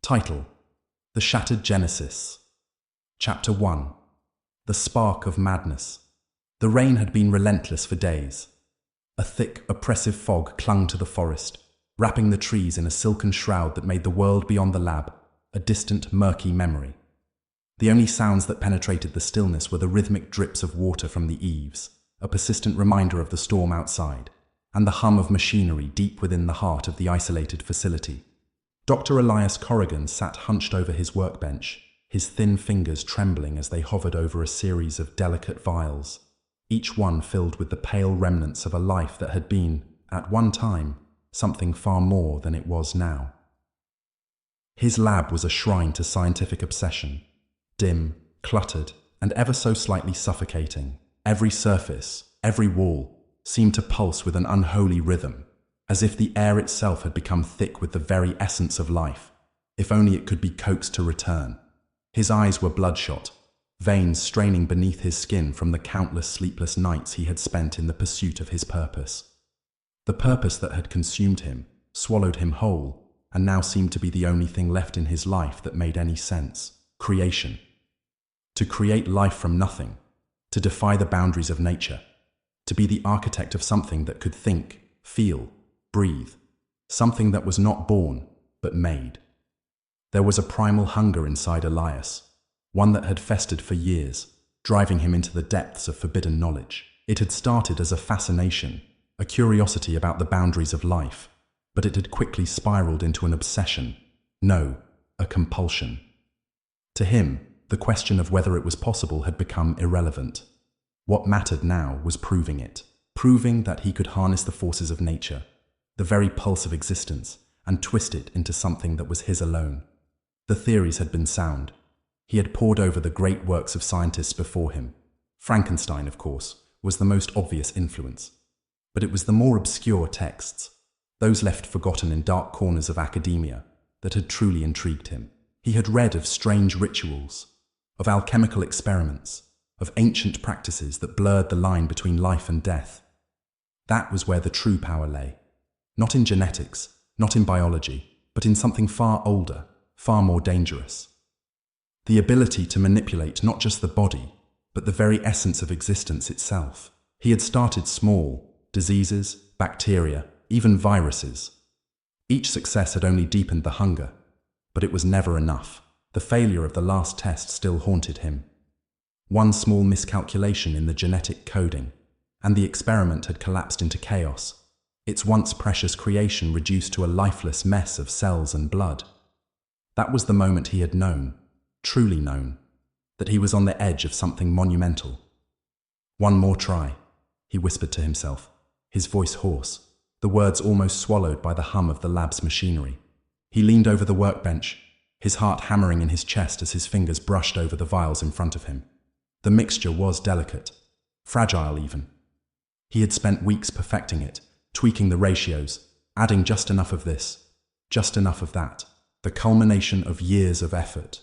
Title: The Shattered Genesis. Chapter 1. The Spark of Madness. The rain had been relentless for days. A thick, oppressive fog clung to the forest, wrapping the trees in a silken shroud that made the world beyond the lab a distant, murky memory. The only sounds that penetrated the stillness were the rhythmic drips of water from the eaves, a persistent reminder of the storm outside, and the hum of machinery deep within the heart of the isolated facility. Dr. Elias Corrigan sat hunched over his workbench, his thin fingers trembling as they hovered over a series of delicate vials, each one filled with the pale remnants of a life that had been, at one time, something far more than it was now. His lab was a shrine to scientific obsession, dim, cluttered, and ever so slightly suffocating. Every surface, every wall, seemed to pulse with an unholy rhythm, as if the air itself had become thick with the very essence of life, if only it could be coaxed to return. His eyes were bloodshot, veins straining beneath his skin from the countless sleepless nights he had spent in the pursuit of his purpose. The purpose that had consumed him, swallowed him whole, and now seemed to be the only thing left in his life that made any sense: creation. To create life from nothing, to defy the boundaries of nature, to be the architect of something that could think, feel, breathe, something that was not born, but made. There was a primal hunger inside Elias, one that had festered for years, driving him into the depths of forbidden knowledge. It had started as a fascination, a curiosity about the boundaries of life, but it had quickly spiraled into an obsession, no, a compulsion. To him, the question of whether it was possible had become irrelevant. What mattered now was proving it, proving that he could harness the forces of nature, the very pulse of existence, and twist it into something that was his alone. The theories had been sound. He had pored over the great works of scientists before him. Frankenstein, of course, was the most obvious influence. But it was the more obscure texts, those left forgotten in dark corners of academia, that had truly intrigued him. He had read of strange rituals, of alchemical experiments, of ancient practices that blurred the line between life and death. That was where the true power lay. Not in genetics, not in biology, but in something far older, far more dangerous. The ability to manipulate not just the body, but the very essence of existence itself. He had started small: diseases, bacteria, even viruses. Each success had only deepened the hunger, but it was never enough. The failure of the last test still haunted him. One small miscalculation in the genetic coding, and the experiment had collapsed into chaos, its once precious creation reduced to a lifeless mess of cells and blood. That was the moment he had known, truly known, that he was on the edge of something monumental. One more try, he whispered to himself, his voice hoarse, the words almost swallowed by the hum of the lab's machinery. He leaned over the workbench, his heart hammering in his chest as his fingers brushed over the vials in front of him. The mixture was delicate, fragile even. He had spent weeks perfecting it, tweaking the ratios, adding just enough of this, just enough of that, the culmination of years of effort.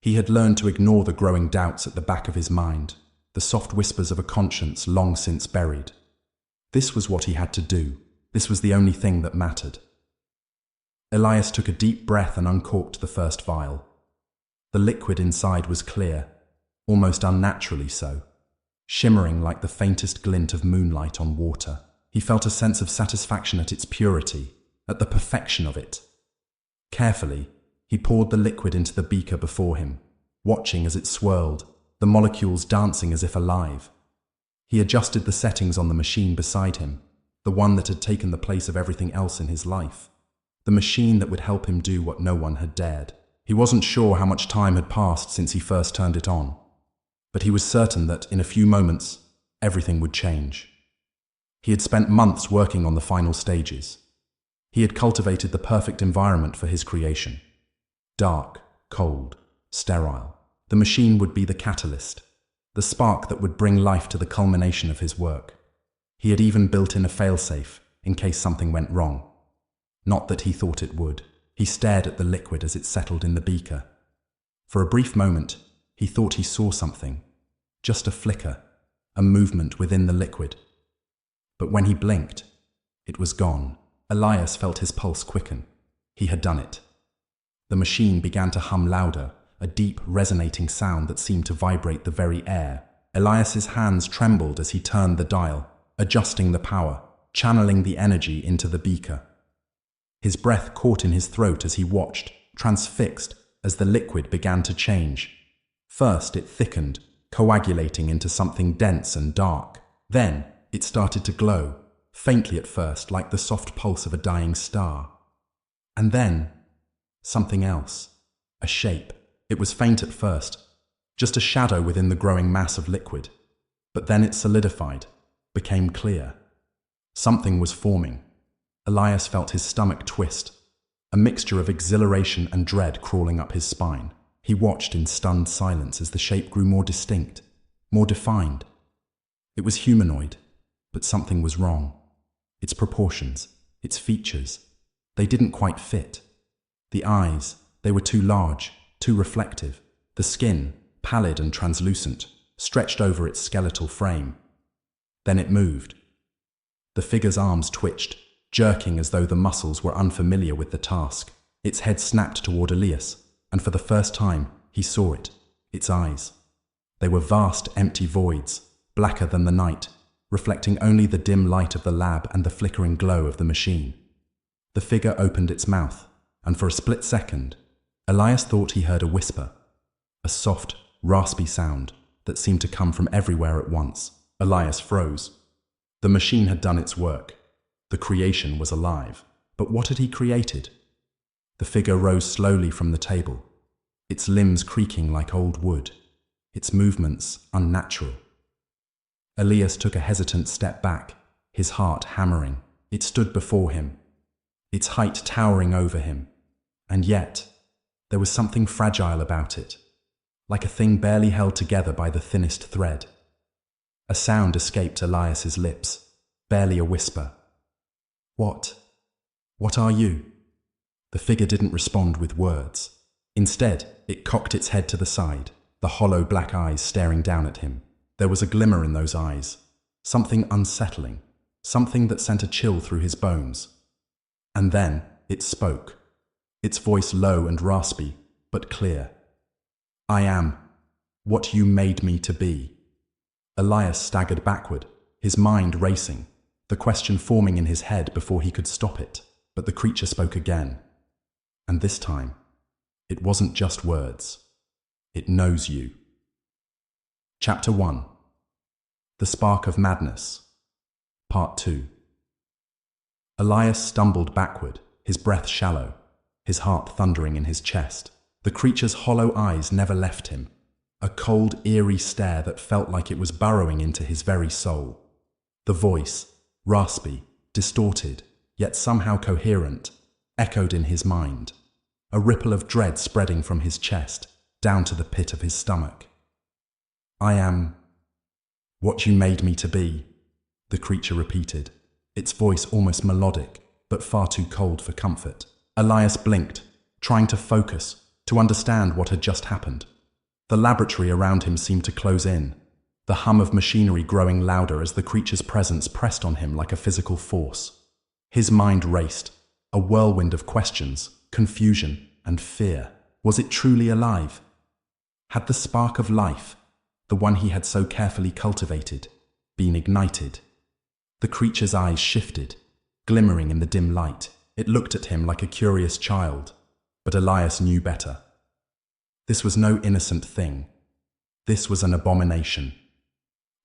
He had learned to ignore the growing doubts at the back of his mind, the soft whispers of a conscience long since buried. This was what he had to do. This was the only thing that mattered. Elias took a deep breath and uncorked the first vial. The liquid inside was clear, almost unnaturally so, shimmering like the faintest glint of moonlight on water. He felt a sense of satisfaction at its purity, at the perfection of it. Carefully, he poured the liquid into the beaker before him, watching as it swirled, the molecules dancing as if alive. He adjusted the settings on the machine beside him, the one that had taken the place of everything else in his life, the machine that would help him do what no one had dared. He wasn't sure how much time had passed since he first turned it on, but he was certain that, in a few moments, everything would change. He had spent months working on the final stages. He had cultivated the perfect environment for his creation. Dark, cold, sterile. The machine would be the catalyst, the spark that would bring life to the culmination of his work. He had even built in a failsafe in case something went wrong. Not that he thought it would. He stared at the liquid as it settled in the beaker. For a brief moment, he thought he saw something. Just a flicker, a movement within the liquid. But when he blinked, it was gone. Elias felt his pulse quicken. He had done it. The machine began to hum louder, a deep, resonating sound that seemed to vibrate the very air. Elias's hands trembled as he turned the dial, adjusting the power, channeling the energy into the beaker. His breath caught in his throat as he watched, transfixed, as the liquid began to change. First it thickened, coagulating into something dense and dark. Then it started to glow, faintly at first, like the soft pulse of a dying star. And then something else, a shape. It was faint at first, just a shadow within the growing mass of liquid. But then it solidified, became clear. Something was forming. Elias felt his stomach twist, a mixture of exhilaration and dread crawling up his spine. He watched in stunned silence as the shape grew more distinct, more defined. It was humanoid, but something was wrong. Its proportions, its features, they didn't quite fit. The eyes, they were too large, too reflective. The skin, pallid and translucent, stretched over its skeletal frame. Then it moved. The figure's arms twitched, jerking as though the muscles were unfamiliar with the task. Its head snapped toward Elias, and for the first time, he saw it, its eyes. They were vast, empty voids, blacker than the night, reflecting only the dim light of the lab and the flickering glow of the machine. The figure opened its mouth, and for a split second, Elias thought he heard a whisper, a soft, raspy sound that seemed to come from everywhere at once. Elias froze. The machine had done its work. The creation was alive. But what had he created? The figure rose slowly from the table, its limbs creaking like old wood, its movements unnatural. Elias took a hesitant step back, his heart hammering. It stood before him, its height towering over him. And yet, there was something fragile about it, like a thing barely held together by the thinnest thread. A sound escaped Elias's lips, barely a whisper. What? What are you? The figure didn't respond with words. Instead, it cocked its head to the side, the hollow black eyes staring down at him. There was a glimmer in those eyes, something unsettling, something that sent a chill through his bones. And then it spoke, its voice low and raspy, but clear. I am what you made me to be. Elias staggered backward, his mind racing, the question forming in his head before he could stop it. But the creature spoke again. And this time, it wasn't just words. It knows you. Chapter 1. The Spark of Madness. Part 2. Elias stumbled backward, his breath shallow, his heart thundering in his chest. The creature's hollow eyes never left him, a cold, eerie stare that felt like it was burrowing into his very soul. The voice, raspy, distorted, yet somehow coherent, echoed in his mind, a ripple of dread spreading from his chest down to the pit of his stomach. I am what you made me to be, the creature repeated, its voice almost melodic, but far too cold for comfort. Elias blinked, trying to focus, to understand what had just happened. The laboratory around him seemed to close in, the hum of machinery growing louder as the creature's presence pressed on him like a physical force. His mind raced, a whirlwind of questions, confusion, and fear. Was it truly alive? Had the spark of life, the one he had so carefully cultivated, been ignited? The creature's eyes shifted, glimmering in the dim light. It looked at him like a curious child, but Elias knew better. This was no innocent thing. This was an abomination.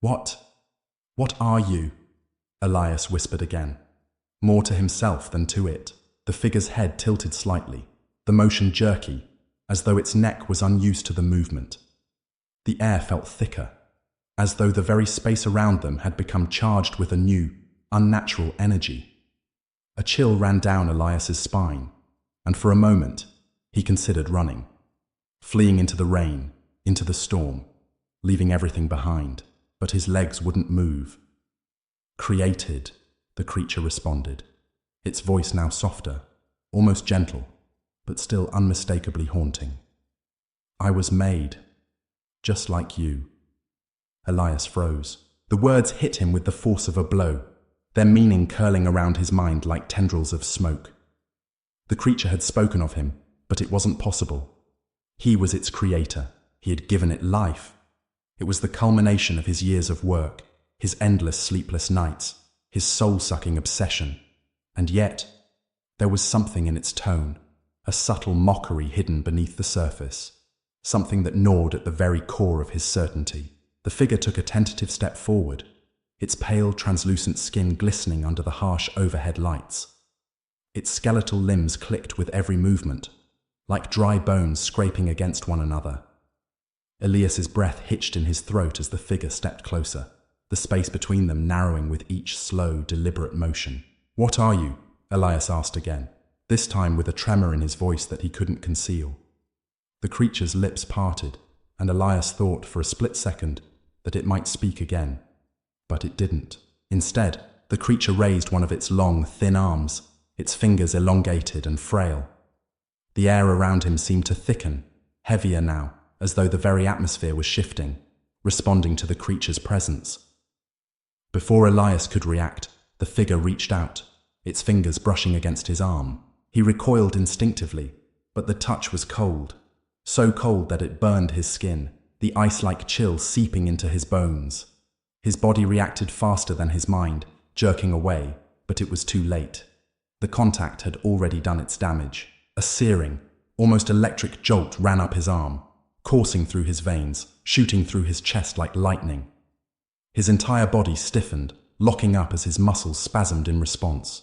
What are you? Elias whispered again, more to himself than to it. The figure's head tilted slightly, the motion jerky, as though its neck was unused to the movement. The air felt thicker, as though the very space around them had become charged with a new, unnatural energy. A chill ran down Elias's spine, and for a moment, he considered running, fleeing into the rain, into the storm, leaving everything behind. But his legs wouldn't move. Created, the creature responded, its voice now softer, almost gentle, but still unmistakably haunting. I was made, just like you. Elias froze. The words hit him with the force of a blow, their meaning curling around his mind like tendrils of smoke. The creature had spoken of him, but it wasn't possible. He was its creator. He had given it life. It was the culmination of his years of work, his endless sleepless nights, his soul-sucking obsession. And yet, there was something in its tone, a subtle mockery hidden beneath the surface, something that gnawed at the very core of his certainty. The figure took a tentative step forward, its pale, translucent skin glistening under the harsh overhead lights. Its skeletal limbs clicked with every movement, like dry bones scraping against one another. Elias's breath hitched in his throat as the figure stepped closer, the space between them narrowing with each slow, deliberate motion. "What are you?" Elias asked again, this time with a tremor in his voice that he couldn't conceal. The creature's lips parted, and Elias thought for a split second that it might speak again. But it didn't. Instead, the creature raised one of its long, thin arms, its fingers elongated and frail. The air around him seemed to thicken, heavier now, as though the very atmosphere was shifting, responding to the creature's presence. Before Elias could react, the figure reached out, its fingers brushing against his arm. He recoiled instinctively, but the touch was cold, so cold that it burned his skin, the ice-like chill seeping into his bones. His body reacted faster than his mind, jerking away, but it was too late. The contact had already done its damage. A searing, almost electric jolt ran up his arm, coursing through his veins, shooting through his chest like lightning. His entire body stiffened, locking up as his muscles spasmed in response.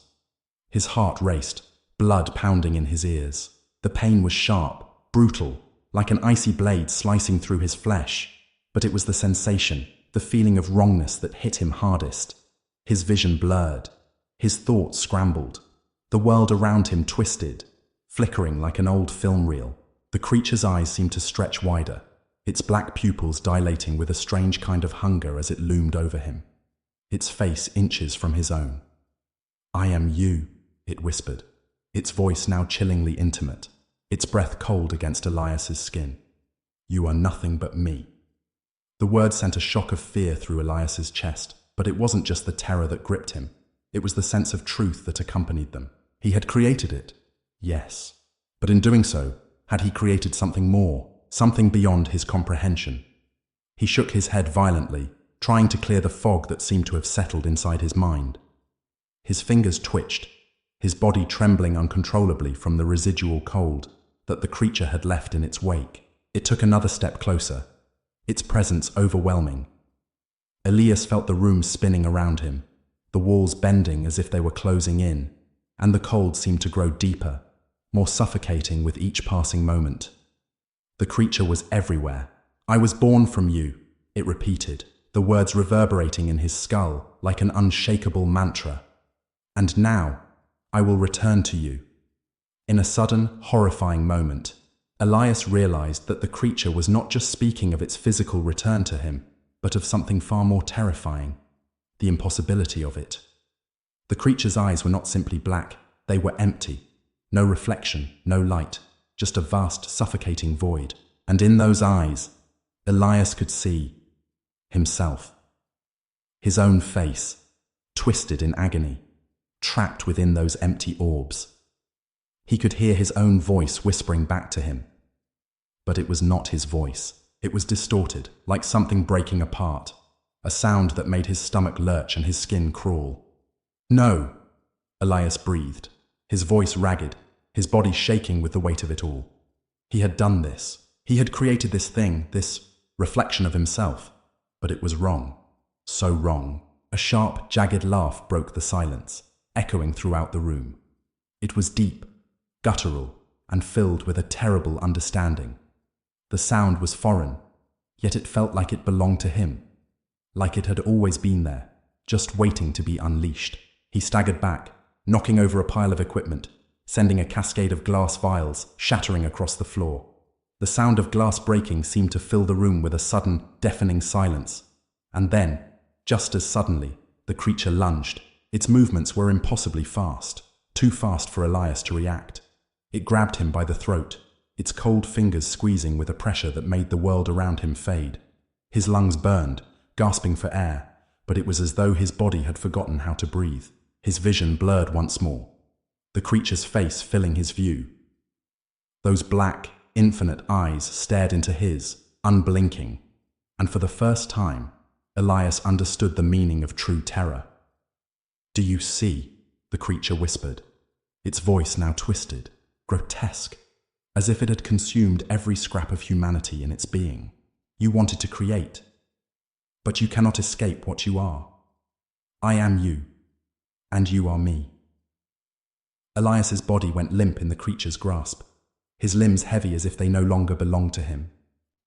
His heart raced, blood pounding in his ears. The pain was sharp, brutal, like an icy blade slicing through his flesh. But it was the sensation, the feeling of wrongness that hit him hardest. His vision blurred. His thoughts scrambled. The world around him twisted, flickering like an old film reel. The creature's eyes seemed to stretch wider, its black pupils dilating with a strange kind of hunger as it loomed over him, its face inches from his own. "I am you," it whispered, its voice now chillingly intimate, its breath cold against Elias's skin. "You are nothing but me." The word sent a shock of fear through Elias's chest, but it wasn't just the terror that gripped him. It was the sense of truth that accompanied them. He had created it, yes, but in doing so, had he created something more, something beyond his comprehension? He shook his head violently, trying to clear the fog that seemed to have settled inside his mind. His fingers twitched, his body trembling uncontrollably from the residual cold that the creature had left in its wake. It took another step closer, its presence overwhelming. Elias felt the room spinning around him, the walls bending as if they were closing in, and the cold seemed to grow deeper, more suffocating with each passing moment. The creature was everywhere. "I was born from you," it repeated, the words reverberating in his skull like an unshakable mantra. "And now, I will return to you." In a sudden, horrifying moment, Elias realized that the creature was not just speaking of its physical return to him, but of something far more terrifying, the impossibility of it. The creature's eyes were not simply black, they were empty. No reflection, no light, just a vast, suffocating void. And in those eyes, Elias could see himself. His own face, twisted in agony, trapped within those empty orbs. He could hear his own voice whispering back to him. But it was not his voice. It was distorted, like something breaking apart, a sound that made his stomach lurch and his skin crawl. "No," Elias breathed, his voice ragged, his body shaking with the weight of it all. He had done this. He had created this thing, this reflection of himself. But it was wrong. So wrong. A sharp, jagged laugh broke the silence, echoing throughout the room. It was deep, guttural, and filled with a terrible understanding. The sound was foreign, yet it felt like it belonged to him, like it had always been there, just waiting to be unleashed. He staggered back, knocking over a pile of equipment, sending a cascade of glass vials shattering across the floor. The sound of glass breaking seemed to fill the room with a sudden, deafening silence. And then, just as suddenly, the creature lunged. Its movements were impossibly fast, too fast for Elias to react. It grabbed him by the throat, its cold fingers squeezing with a pressure that made the world around him fade. His lungs burned, gasping for air, but it was as though his body had forgotten how to breathe. His vision blurred once more, the creature's face filling his view. Those black, infinite eyes stared into his, unblinking, and for the first time, Elias understood the meaning of true terror. "Do you see?" the creature whispered, its voice now twisted, grotesque, as if it had consumed every scrap of humanity in its being. "You wanted to create, but you cannot escape what you are. I am you, and you are me." Elias's body went limp in the creature's grasp, his limbs heavy as if they no longer belonged to him.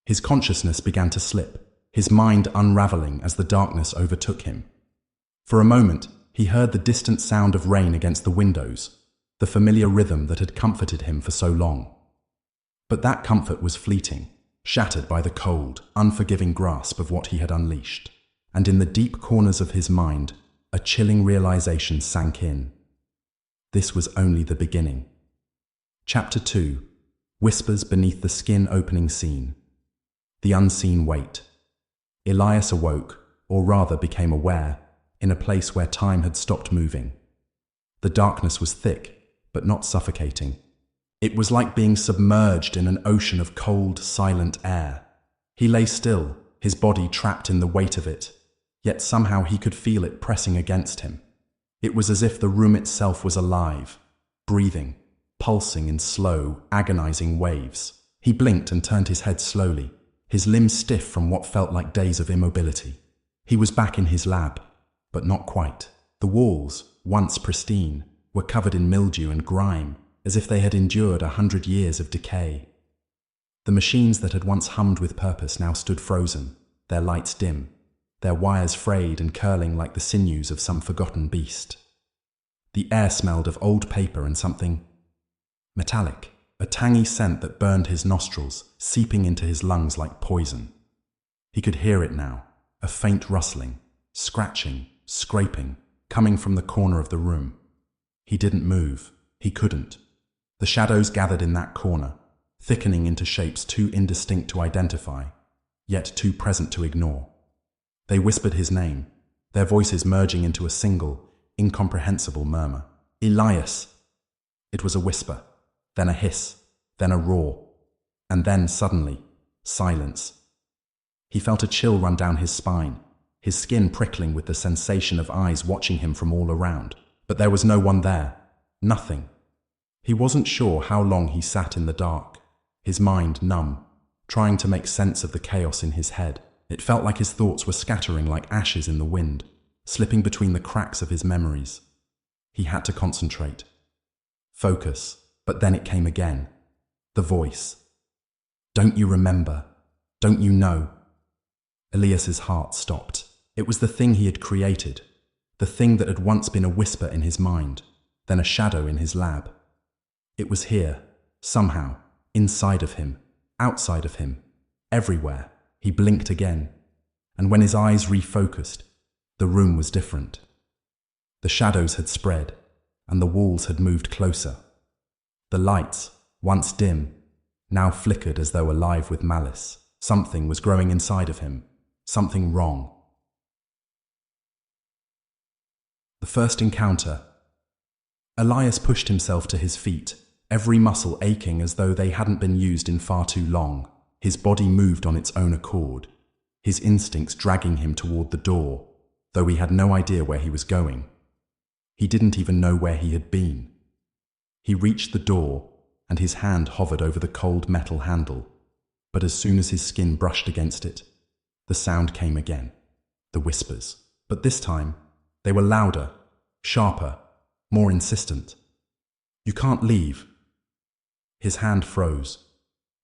His consciousness began to slip, his mind unraveling as the darkness overtook him. For a moment, he heard the distant sound of rain against the windows, the familiar rhythm that had comforted him for so long. But that comfort was fleeting, shattered by the cold, unforgiving grasp of what he had unleashed. And in the deep corners of his mind, a chilling realization sank in. This was only the beginning. Chapter 2. Whispers beneath the skin opening scene. The unseen weight. Elias awoke, or rather became aware, in a place where time had stopped moving. The darkness was thick, but not suffocating. It was like being submerged in an ocean of cold, silent air. He lay still, his body trapped in the weight of it, yet somehow he could feel it pressing against him. It was as if the room itself was alive, breathing, pulsing in slow, agonizing waves. He blinked and turned his head slowly, his limbs stiff from what felt like days of immobility. He was back in his lab, but not quite. The walls, once pristine, were covered in mildew and grime, as if they had endured 100 years of decay. The machines that had once hummed with purpose now stood frozen, their lights dim, their wires frayed and curling like the sinews of some forgotten beast. The air smelled of old paper and something metallic, a tangy scent that burned his nostrils, seeping into his lungs like poison. He could hear it now, a faint rustling, scratching, scraping, coming from the corner of the room. He didn't move. He couldn't. The shadows gathered in that corner, thickening into shapes too indistinct to identify, yet too present to ignore. They whispered his name, their voices merging into a single, incomprehensible murmur. "Elias!" It was a whisper, then a hiss, then a roar, and then, suddenly, silence. He felt a chill run down his spine, his skin prickling with the sensation of eyes watching him from all around. But there was no one there. Nothing. He wasn't sure how long he sat in the dark, his mind numb, trying to make sense of the chaos in his head. It felt like his thoughts were scattering like ashes in the wind, slipping between the cracks of his memories. He had to concentrate. Focus. But then it came again. The voice. "Don't you remember? Don't you know?" Elias's heart stopped. It was the thing he had created, the thing that had once been a whisper in his mind, then a shadow in his lab. It was here, somehow, inside of him, outside of him, everywhere. He blinked again, and when his eyes refocused, the room was different. The shadows had spread, and the walls had moved closer. The lights, once dim, now flickered as though alive with malice. Something was growing inside of him, something wrong. The first encounter. Elias pushed himself to his feet, every muscle aching as though they hadn't been used in far too long. His body moved on its own accord, his instincts dragging him toward the door, though he had no idea where he was going. He didn't even know where he had been. He reached the door, and his hand hovered over the cold metal handle, but as soon as his skin brushed against it, the sound came again, the whispers. But this time, they were louder, sharper, more insistent. "You can't leave." His hand froze.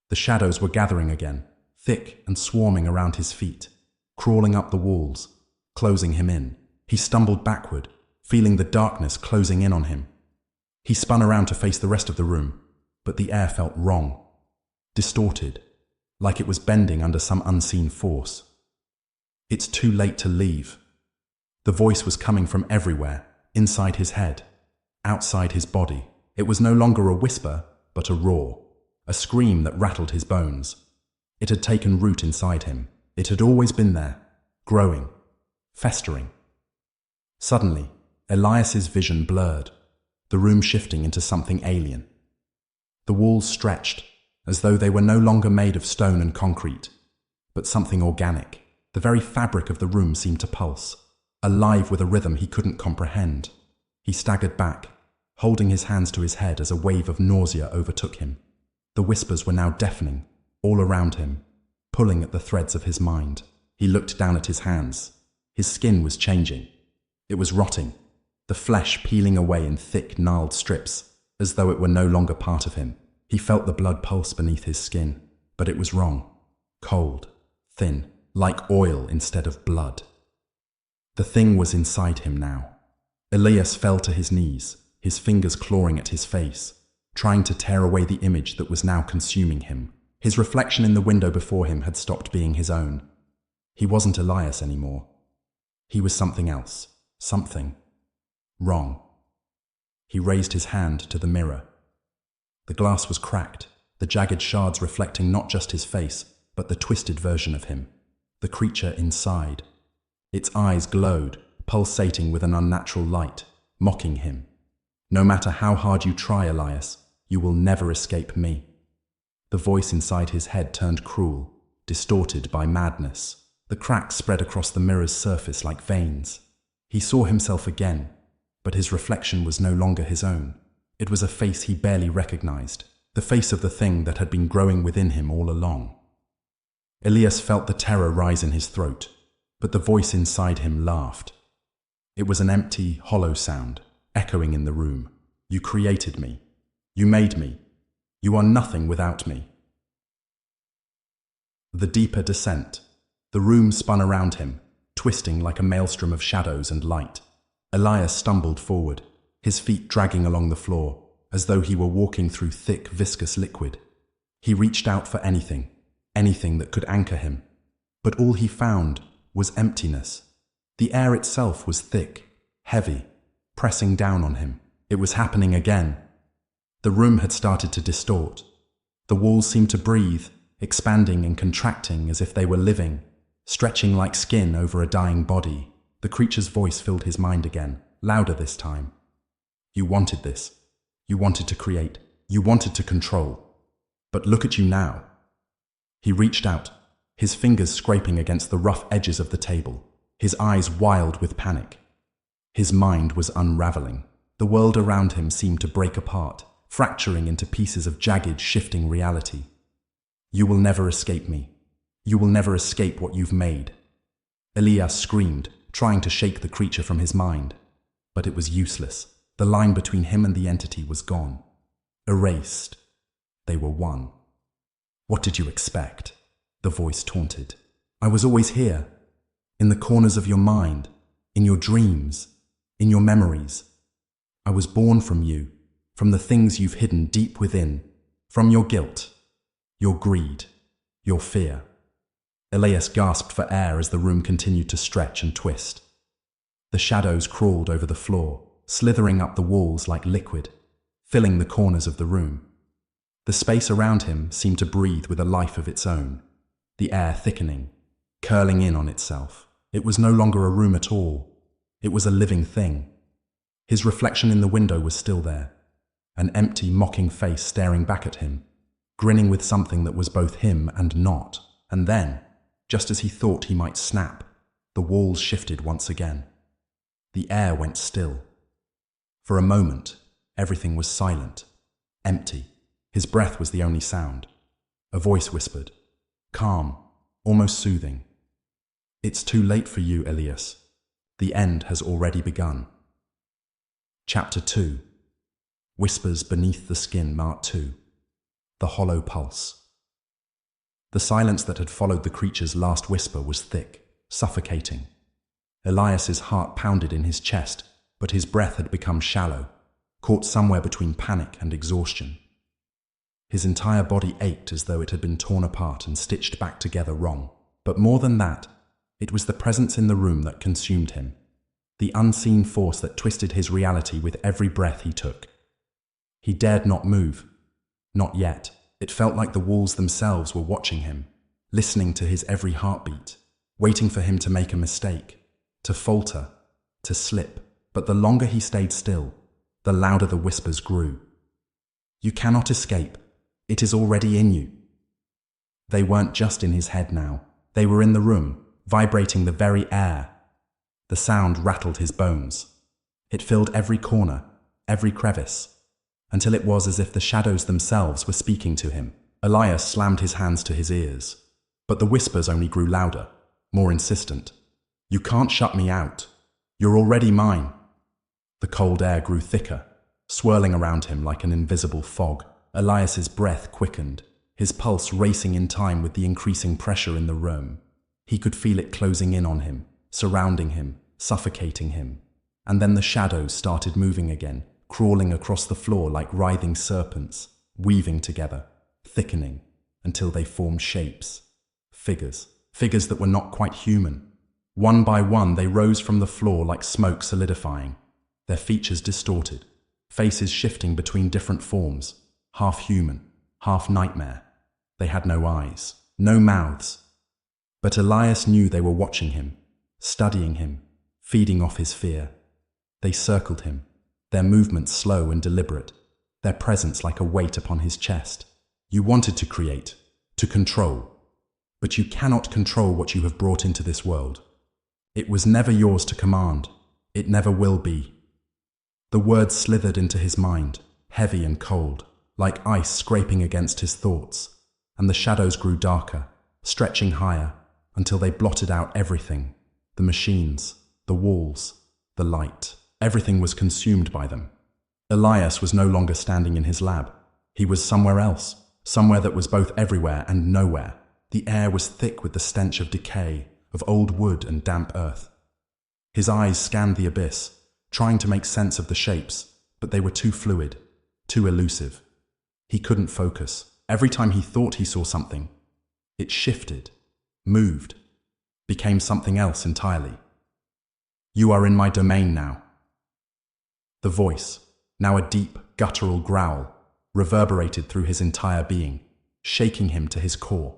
The shadows were gathering again, thick and swarming around his feet, crawling up the walls, closing him in. He stumbled backward, feeling the darkness closing in on him. He spun around to face the rest of the room, but the air felt wrong, distorted, like it was bending under some unseen force. "It's too late to leave." The voice was coming from everywhere, inside his head, outside his body. It was no longer a whisper, but a roar, a scream that rattled his bones. It had taken root inside him. It had always been there, growing, festering. Suddenly, Elias's vision blurred, the room shifting into something alien. The walls stretched, as though they were no longer made of stone and concrete, but something organic. The very fabric of the room seemed to pulse, alive with a rhythm he couldn't comprehend. He staggered back, holding his hands to his head as a wave of nausea overtook him. The whispers were now deafening, all around him, pulling at the threads of his mind. He looked down at his hands. His skin was changing. It was rotting, the flesh peeling away in thick, gnarled strips, as though it were no longer part of him. He felt the blood pulse beneath his skin, but it was wrong. Cold, thin, like oil instead of blood. The thing was inside him now. Elias fell to his knees, his fingers clawing at his face, trying to tear away the image that was now consuming him. His reflection in the window before him had stopped being his own. He wasn't Elias anymore. He was something else. Something wrong. He raised his hand to the mirror. The glass was cracked, the jagged shards reflecting not just his face, but the twisted version of him, the creature inside. Its eyes glowed, pulsating with an unnatural light, mocking him. No matter how hard you try, Elias, you will never escape me. The voice inside his head turned cruel, distorted by madness. The cracks spread across the mirror's surface like veins. He saw himself again, but his reflection was no longer his own. It was a face he barely recognized, the face of the thing that had been growing within him all along. Elias felt the terror rise in his throat, but the voice inside him laughed. It was an empty, hollow sound, echoing in the room. You created me. You made me. You are nothing without me. The deeper descent. The room spun around him, twisting like a maelstrom of shadows and light. Elias stumbled forward, his feet dragging along the floor, as though he were walking through thick, viscous liquid. He reached out for anything that could anchor him. But all he found was emptiness. The air itself was thick, heavy, pressing down on him. It was happening again. The room had started to distort. The walls seemed to breathe, expanding and contracting as if they were living, stretching like skin over a dying body. The creature's voice filled his mind again, louder this time. You wanted this. You wanted to create. You wanted to control. But look at you now. He reached out, his fingers scraping against the rough edges of the table, his eyes wild with panic. His mind was unraveling. The world around him seemed to break apart, fracturing into pieces of jagged, shifting reality. You will never escape me. You will never escape what you've made. Elias screamed, trying to shake the creature from his mind. But it was useless. The line between him and the entity was gone. Erased. They were one. What did you expect? The voice taunted. I was always here. In the corners of your mind. In your dreams. In your memories. I was born from you. From the things you've hidden deep within. From your guilt. Your greed. Your fear. Elias gasped for air as the room continued to stretch and twist. The shadows crawled over the floor, slithering up the walls like liquid, filling the corners of the room. The space around him seemed to breathe with a life of its own, the air thickening, curling in on itself. It was no longer a room at all. It was a living thing. His reflection in the window was still there, an empty, mocking face staring back at him, grinning with something that was both him and not. And then, just as he thought he might snap, the walls shifted once again. The air went still. For a moment, everything was silent, empty. His breath was the only sound. A voice whispered, calm, almost soothing. It's too late for you, Elias. The end has already begun. Chapter 2. Whispers Beneath the Skin, Part 2. The Hollow Pulse. The silence that had followed the creature's last whisper was thick, suffocating. Elias's heart pounded in his chest, but his breath had become shallow, caught somewhere between panic and exhaustion. His entire body ached as though it had been torn apart and stitched back together wrong. But more than that, it was the presence in the room that consumed him, the unseen force that twisted his reality with every breath he took. He dared not move. Not yet. It felt like the walls themselves were watching him, listening to his every heartbeat, waiting for him to make a mistake, to falter, to slip. But the longer he stayed still, the louder the whispers grew. You cannot escape. It is already in you. They weren't just in his head now. They were in the room, vibrating the very air. The sound rattled his bones. It filled every corner, every crevice, until it was as if the shadows themselves were speaking to him. Elias slammed his hands to his ears, but the whispers only grew louder, more insistent. You can't shut me out. You're already mine. The cold air grew thicker, swirling around him like an invisible fog. Elias's breath quickened, his pulse racing in time with the increasing pressure in the room. He could feel it closing in on him, surrounding him, suffocating him. And then the shadows started moving again, crawling across the floor like writhing serpents, weaving together, thickening, until they formed shapes. Figures that were not quite human. One by one they rose from the floor like smoke solidifying, their features distorted, faces shifting between different forms, half human, half nightmare. They had no eyes, no mouths. But Elias knew they were watching him, studying him, feeding off his fear. They circled him, their movements slow and deliberate, their presence like a weight upon his chest. You wanted to create, to control, but you cannot control what you have brought into this world. It was never yours to command. It never will be. The words slithered into his mind, heavy and cold, like ice scraping against his thoughts, and the shadows grew darker, stretching higher, until they blotted out everything. The machines, the walls, the light. Everything was consumed by them. Elias was no longer standing in his lab. He was somewhere else, somewhere that was both everywhere and nowhere. The air was thick with the stench of decay, of old wood and damp earth. His eyes scanned the abyss, trying to make sense of the shapes, but they were too fluid, too elusive. He couldn't focus. Every time he thought he saw something, it shifted, moved, became something else entirely. You are in my domain now. The voice, now a deep, guttural growl, reverberated through his entire being, shaking him to his core.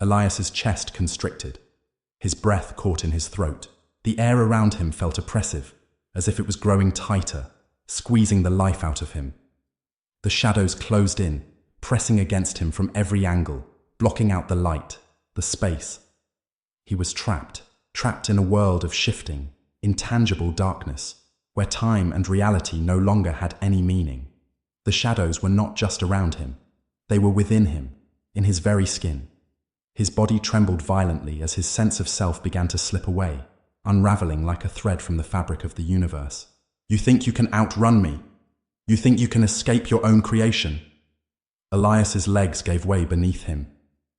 Elias's chest constricted, his breath caught in his throat. The air around him felt oppressive, as if it was growing tighter, squeezing the life out of him. The shadows closed in, pressing against him from every angle, blocking out the light, the space. He was trapped in a world of shifting, intangible darkness, where time and reality no longer had any meaning. The shadows were not just around him. They were within him, in his very skin. His body trembled violently as his sense of self began to slip away, unraveling like a thread from the fabric of the universe. You think you can outrun me? You think you can escape your own creation? Elias's legs gave way beneath him.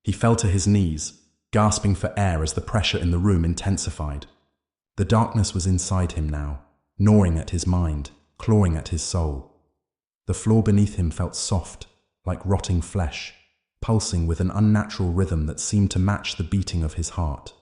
He fell to his knees, gasping for air as the pressure in the room intensified. The darkness was inside him now, gnawing at his mind, clawing at his soul. The floor beneath him felt soft, like rotting flesh, pulsing with an unnatural rhythm that seemed to match the beating of his heart.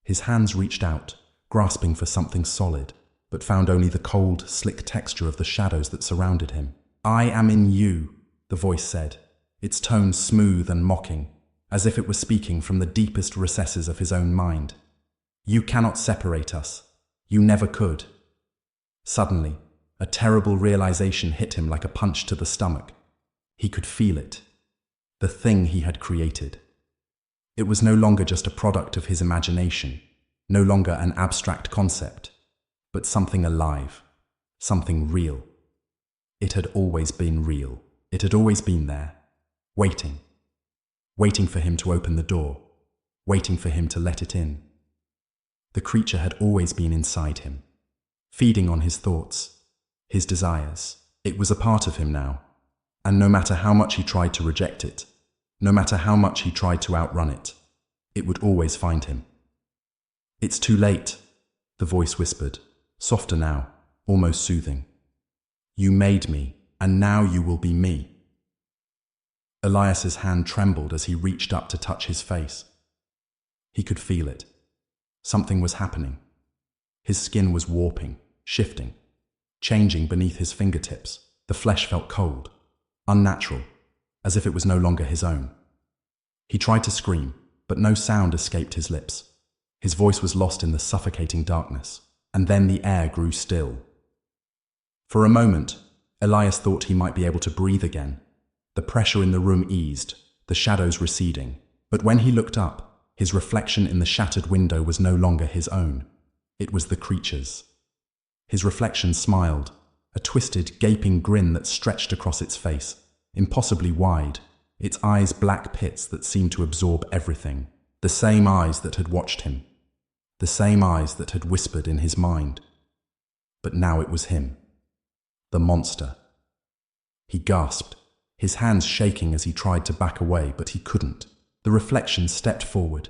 His hands reached out, grasping for something solid, but found only the cold, slick texture of the shadows that surrounded him. I am in you, the voice said, its tone smooth and mocking, as if it were speaking from the deepest recesses of his own mind. You cannot separate us. You never could. Suddenly, a terrible realization hit him like a punch to the stomach. He could feel it. The thing he had created. It was no longer just a product of his imagination, no longer an abstract concept, but something alive, something real. It had always been real. It had always been there, waiting for him to open the door, waiting for him to let it in. The creature had always been inside him, feeding on his thoughts, his desires. It was a part of him now, and no matter how much he tried to reject it, no matter how much he tried to outrun it, it would always find him. It's too late, the voice whispered, softer now, almost soothing. You made me, and now you will be me. Elias's hand trembled as he reached up to touch his face. He could feel it. Something was happening. His skin was warping, shifting, changing beneath his fingertips. The flesh felt cold, unnatural, as if it was no longer his own. He tried to scream, but no sound escaped his lips. His voice was lost in the suffocating darkness, and then the air grew still. For a moment, Elias thought he might be able to breathe again. The pressure in the room eased, the shadows receding. But when he looked up, his reflection in the shattered window was no longer his own. It was the creature's. His reflection smiled, a twisted, gaping grin that stretched across its face, impossibly wide, its eyes black pits that seemed to absorb everything. The same eyes that had watched him. The same eyes that had whispered in his mind. But now it was him. The monster. He gasped, his hands shaking as he tried to back away, but he couldn't. The reflection stepped forward,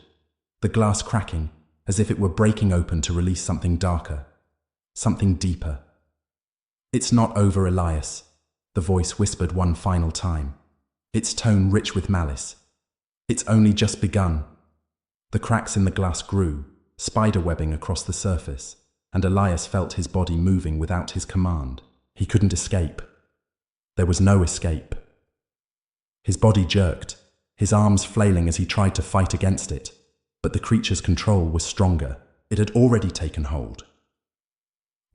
the glass cracking, as if it were breaking open to release something darker, something deeper. "It's not over, Elias," the voice whispered one final time, its tone rich with malice. "It's only just begun." The cracks in the glass grew, spider-webbing across the surface, and Elias felt his body moving without his command. He couldn't escape. There was no escape. His body jerked, his arms flailing as he tried to fight against it, but the creature's control was stronger. It had already taken hold.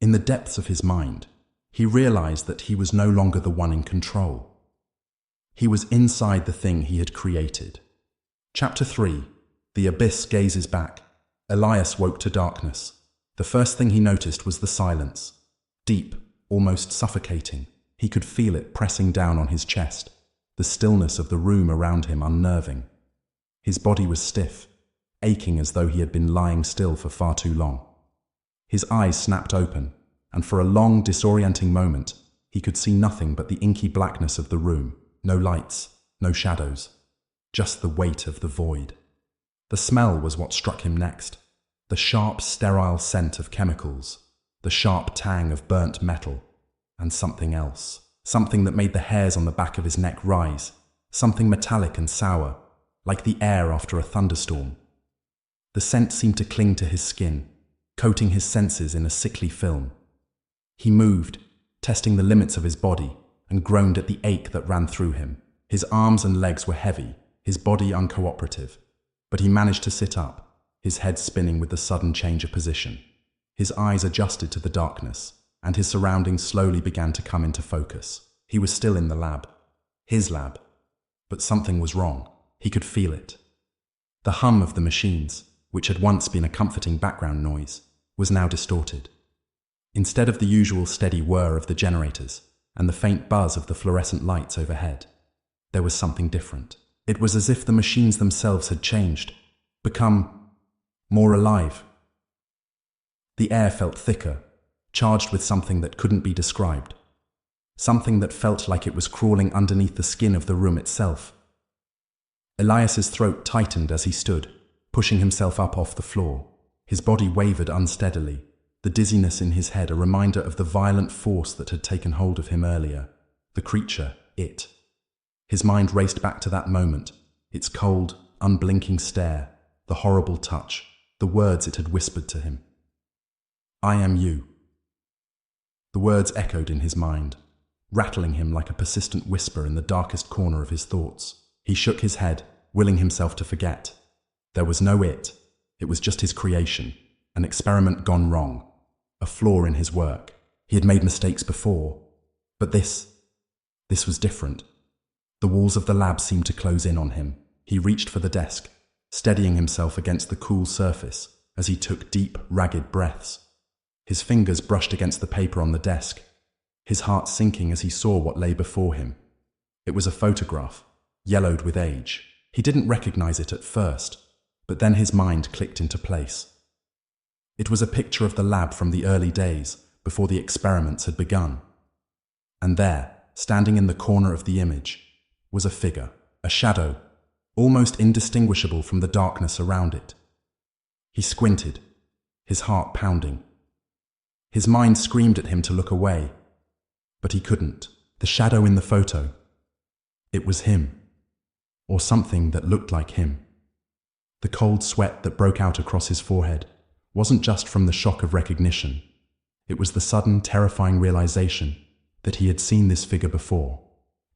In the depths of his mind, he realized that he was no longer the one in control. He was inside the thing he had created. Chapter 3. The Abyss Gazes Back. Elias woke to darkness. The first thing he noticed was the silence. Deep, almost suffocating. He could feel it pressing down on his chest, the stillness of the room around him unnerving. His body was stiff, aching as though he had been lying still for far too long. His eyes snapped open, and for a long, disorienting moment, he could see nothing but the inky blackness of the room. No lights, no shadows, just the weight of the void. The smell was what struck him next. The sharp, sterile scent of chemicals, the sharp tang of burnt metal, and something else. Something that made the hairs on the back of his neck rise. Something metallic and sour, like the air after a thunderstorm. The scent seemed to cling to his skin, coating his senses in a sickly film. He moved, testing the limits of his body, and groaned at the ache that ran through him. His arms and legs were heavy, his body uncooperative. But he managed to sit up, his head spinning with the sudden change of position. His eyes adjusted to the darkness, and his surroundings slowly began to come into focus. He was still in the lab. His lab. But something was wrong. He could feel it. The hum of the machines, which had once been a comforting background noise, was now distorted. Instead of the usual steady whir of the generators and the faint buzz of the fluorescent lights overhead, there was something different. It was as if the machines themselves had changed, become more alive. The air felt thicker, charged with something that couldn't be described. Something that felt like it was crawling underneath the skin of the room itself. Elias's throat tightened as he stood, pushing himself up off the floor. His body wavered unsteadily, the dizziness in his head a reminder of the violent force that had taken hold of him earlier. The creature, it. His mind raced back to that moment, its cold, unblinking stare, the horrible touch, the words it had whispered to him. "I am you." The words echoed in his mind, rattling him like a persistent whisper in the darkest corner of his thoughts. He shook his head, willing himself to forget. There was no it. It was just his creation, an experiment gone wrong, a flaw in his work. He had made mistakes before, but this was different. The walls of the lab seemed to close in on him. He reached for the desk, steadying himself against the cool surface as he took deep, ragged breaths. His fingers brushed against the paper on the desk, his heart sinking as he saw what lay before him. It was a photograph, yellowed with age. He didn't recognize it at first, but then his mind clicked into place. It was a picture of the lab from the early days, before the experiments had begun. And there, standing in the corner of the image, was a figure, a shadow, almost indistinguishable from the darkness around it. He squinted, his heart pounding. His mind screamed at him to look away, but he couldn't. The shadow in the photo, it was him, or something that looked like him. The cold sweat that broke out across his forehead wasn't just from the shock of recognition. It was the sudden, terrifying realization that he had seen this figure before,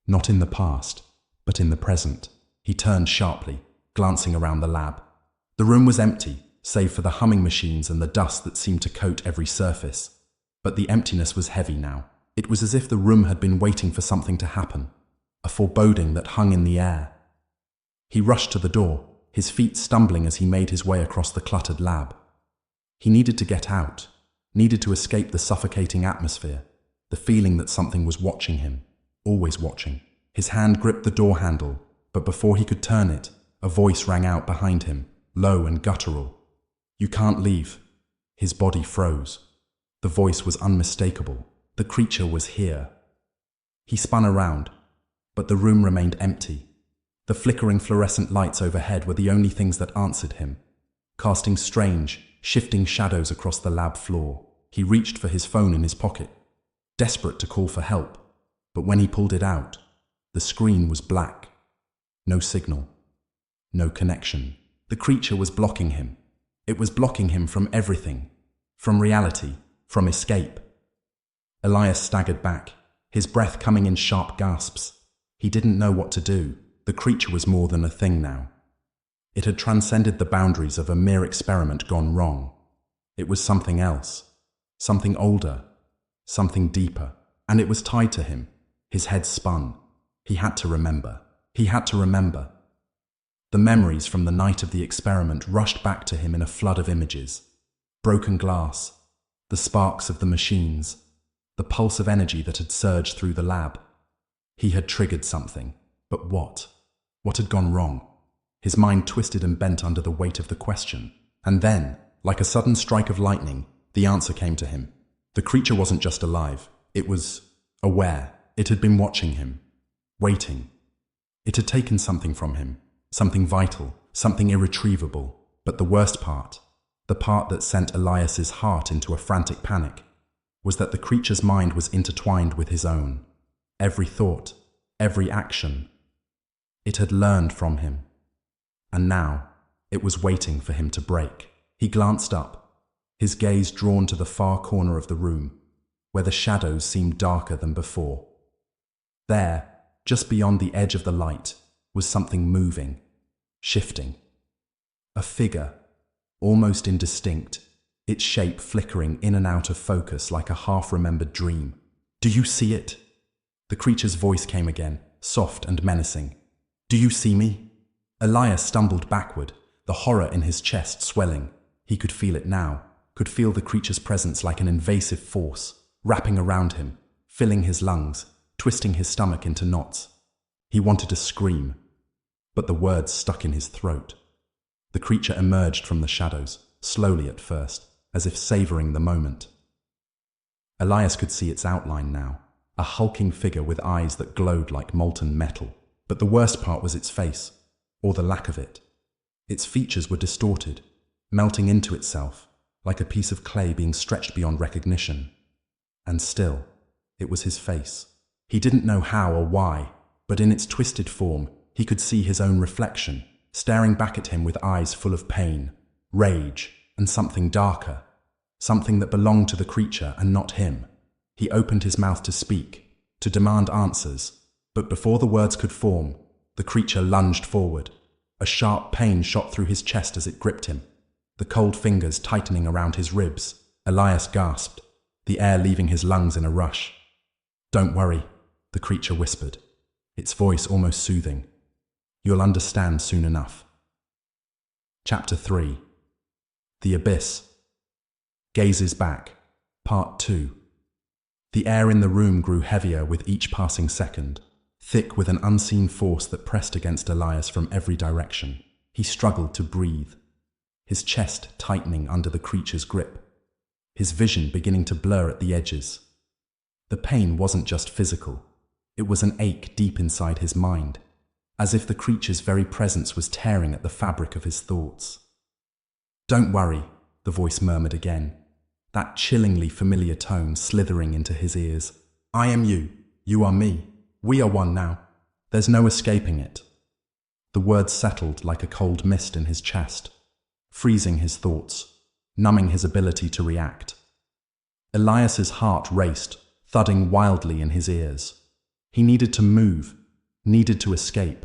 not in the past, but in the present. He turned sharply, glancing around the lab. The room was empty, save for the humming machines and the dust that seemed to coat every surface. But the emptiness was heavy now. It was as if the room had been waiting for something to happen, a foreboding that hung in the air. He rushed to the door, his feet stumbling as he made his way across the cluttered lab. He needed to get out, needed to escape the suffocating atmosphere, the feeling that something was watching him, always watching. His hand gripped the door handle, but before he could turn it, a voice rang out behind him, low and guttural. "You can't leave." His body froze. The voice was unmistakable. The creature was here. He spun around, but the room remained empty. The flickering fluorescent lights overhead were the only things that answered him, casting strange, shifting shadows across the lab floor. He reached for his phone in his pocket, desperate to call for help, but when he pulled it out, the screen was black. No signal. No connection. The creature was blocking him. It was blocking him from everything, from reality, from escape. Elias staggered back, his breath coming in sharp gasps. He didn't know what to do. The creature was more than a thing now. It had transcended the boundaries of a mere experiment gone wrong. It was something else, something older, something deeper, and it was tied to him. His head spun. He had to remember. He had to remember. The memories from the night of the experiment rushed back to him in a flood of images. Broken glass, the sparks of the machines, the pulse of energy that had surged through the lab. He had triggered something, but what? What had gone wrong? His mind twisted and bent under the weight of the question. And then, like a sudden strike of lightning, the answer came to him. The creature wasn't just alive. It was aware. It had been watching him, waiting. It had taken something from him, something vital, something irretrievable. But the worst part, the part that sent Elias's heart into a frantic panic, was that the creature's mind was intertwined with his own. Every thought, every action. It had learned from him. And now, it was waiting for him to break. He glanced up, his gaze drawn to the far corner of the room, where the shadows seemed darker than before. There, just beyond the edge of the light, was something moving, shifting. A figure, almost indistinct, its shape flickering in and out of focus like a half-remembered dream. "Do you see it?" The creature's voice came again, soft and menacing. "Do you see me?" Elias stumbled backward, the horror in his chest swelling. He could feel it now, could feel the creature's presence like an invasive force, wrapping around him, filling his lungs, twisting his stomach into knots. He wanted to scream, but the words stuck in his throat. The creature emerged from the shadows, slowly at first, as if savoring the moment. Elias could see its outline now, a hulking figure with eyes that glowed like molten metal. But the worst part was its face, or the lack of it. Its features were distorted, melting into itself, like a piece of clay being stretched beyond recognition. And still, it was his face. He didn't know how or why, but in its twisted form, he could see his own reflection, staring back at him with eyes full of pain, rage, and something darker, something that belonged to the creature and not him. He opened his mouth to speak, to demand answers, but before the words could form, the creature lunged forward. A sharp pain shot through his chest as it gripped him, the cold fingers tightening around his ribs. Elias gasped, the air leaving his lungs in a rush. "Don't worry," the creature whispered, its voice almost soothing. "You'll understand soon enough." Chapter 3. The Abyss. Gazes Back, Part 2. The air in the room grew heavier with each passing second, thick with an unseen force that pressed against Elias from every direction. He struggled to breathe, his chest tightening under the creature's grip, his vision beginning to blur at the edges. The pain wasn't just physical, it was an ache deep inside his mind, as if the creature's very presence was tearing at the fabric of his thoughts. "Don't worry," the voice murmured again, that chillingly familiar tone slithering into his ears. "I am you, you are me. We are one now. There's no escaping it." The words settled like a cold mist in his chest, freezing his thoughts, numbing his ability to react. Elias's heart raced, thudding wildly in his ears. He needed to move, needed to escape,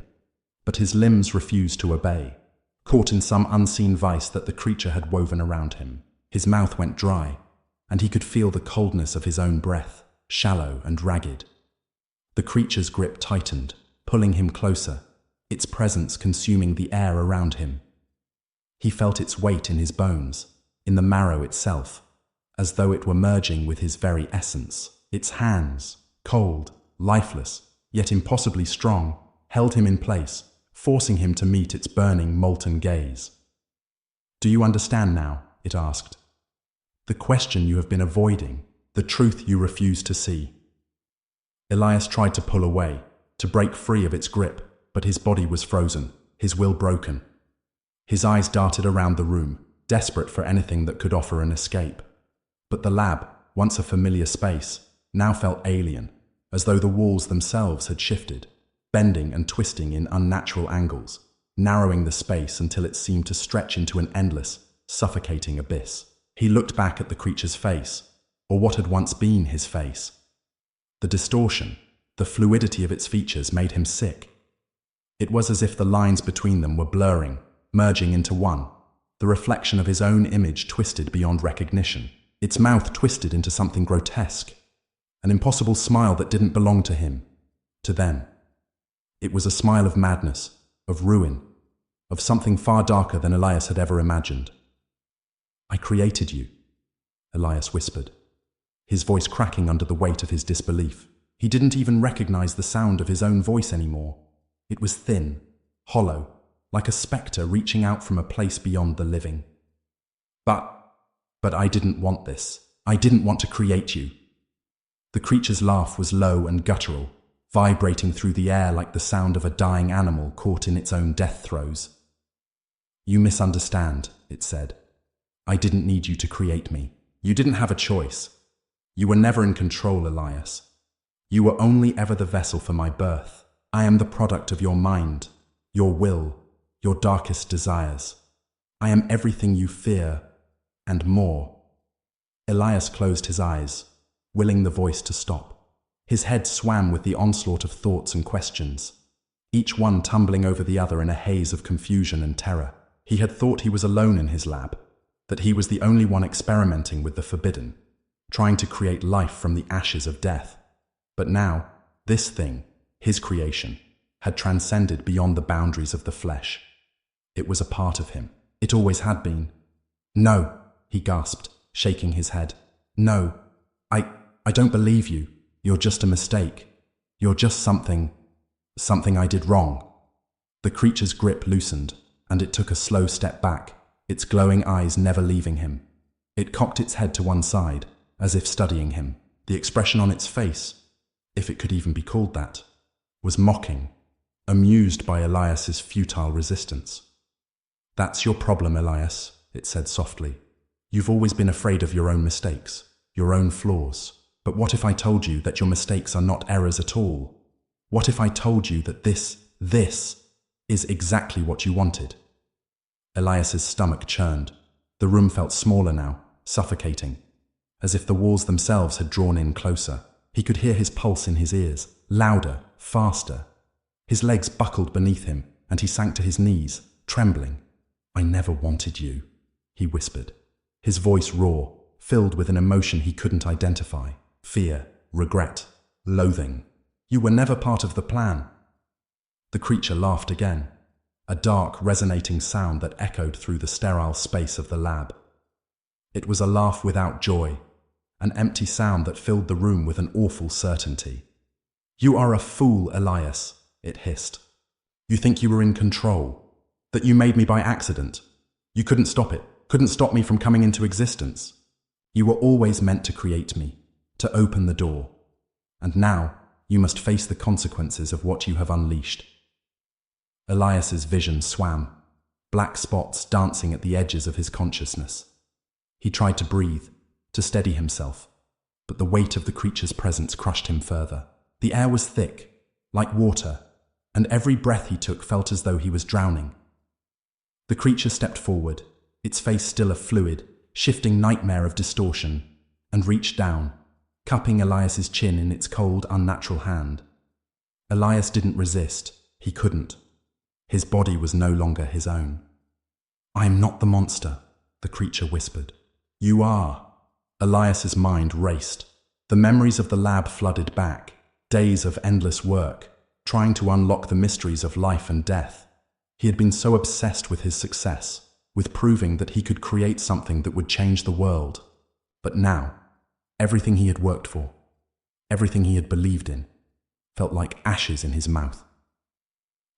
but his limbs refused to obey, caught in some unseen vice that the creature had woven around him. His mouth went dry, and he could feel the coldness of his own breath. shallow and ragged. The creature's grip tightened, pulling him closer, its presence consuming the air around him. He felt its weight in his bones, in the marrow itself, as though it were merging with his very essence. Its hands, cold, lifeless, yet impossibly strong, held him in place, forcing him to meet its burning, molten gaze. "Do you understand now?" it asked. "The question you have been avoiding, the truth you refuse to see." Elias tried to pull away, to break free of its grip, but his body was frozen, his will broken. His eyes darted around the room, desperate for anything that could offer an escape. But the lab, once a familiar space, now felt alien, as though the walls themselves had shifted, bending and twisting in unnatural angles, narrowing the space until it seemed to stretch into an endless, suffocating abyss. He looked back at the creature's face, or what had once been his face. The distortion, the fluidity of its features made him sick. It was as if the lines between them were blurring, merging into one, the reflection of his own image twisted beyond recognition. Its mouth twisted into something grotesque, an impossible smile that didn't belong to him, to them. It was a smile of madness, of ruin, of something far darker than Elias had ever imagined. "I created you," Elias whispered, his voice cracking under the weight of his disbelief. He didn't even recognize the sound of his own voice anymore. It was thin, hollow, like a spectre reaching out from a place beyond the living. But I didn't want this. I didn't want to create you." The creature's laugh was low and guttural, vibrating through the air like the sound of a dying animal caught in its own death throes. "You misunderstand," it said. "I didn't need you to create me. You didn't have a choice. You were never in control, Elias. You were only ever the vessel for my birth. I am the product of your mind, your will, your darkest desires. I am everything you fear, and more." Elias closed his eyes, willing the voice to stop. His head swam with the onslaught of thoughts and questions, each one tumbling over the other in a haze of confusion and terror. He had thought he was alone in his lab, that he was the only one experimenting with the forbidden, trying to create life from the ashes of death. But now, this thing, his creation, had transcended beyond the boundaries of the flesh. It was a part of him. It always had been. "No," he gasped, shaking his head. "No, I don't believe you. You're just a mistake. You're just something I did wrong." The creature's grip loosened, and it took a slow step back, its glowing eyes never leaving him. It cocked its head to one side, as if studying him. The expression on its face, if it could even be called that, was mocking, amused by Elias's futile resistance. "That's your problem, Elias," it said softly. "You've always been afraid of your own mistakes, your own flaws. But what if I told you that your mistakes are not errors at all? What if I told you that this is exactly what you wanted?" Elias's stomach churned. The room felt smaller now, suffocating, as if the walls themselves had drawn in closer. He could hear his pulse in his ears, louder, faster. His legs buckled beneath him, and he sank to his knees, trembling. "I never wanted you," he whispered, his voice raw, filled with an emotion he couldn't identify. Fear, regret, loathing. "You were never part of the plan." The creature laughed again, a dark, resonating sound that echoed through the sterile space of the lab. It was a laugh without joy, an empty sound that filled the room with an awful certainty. "You are a fool, Elias," it hissed. "You think you were in control, that you made me by accident. You couldn't stop it, couldn't stop me from coming into existence. You were always meant to create me, to open the door. And now you must face the consequences of what you have unleashed." Elias's vision swam, black spots dancing at the edges of his consciousness. He tried to breathe, to steady himself, but the weight of the creature's presence crushed him further. The air was thick, like water, and every breath he took felt as though he was drowning. The creature stepped forward, its face still a fluid, shifting nightmare of distortion, and reached down, cupping Elias's chin in its cold, unnatural hand. Elias didn't resist. He couldn't. His body was no longer his own. "I am not the monster," the creature whispered. "You are." Elias's mind raced. The memories of the lab flooded back, days of endless work, trying to unlock the mysteries of life and death. He had been so obsessed with his success, with proving that he could create something that would change the world. But now, everything he had worked for, everything he had believed in, felt like ashes in his mouth.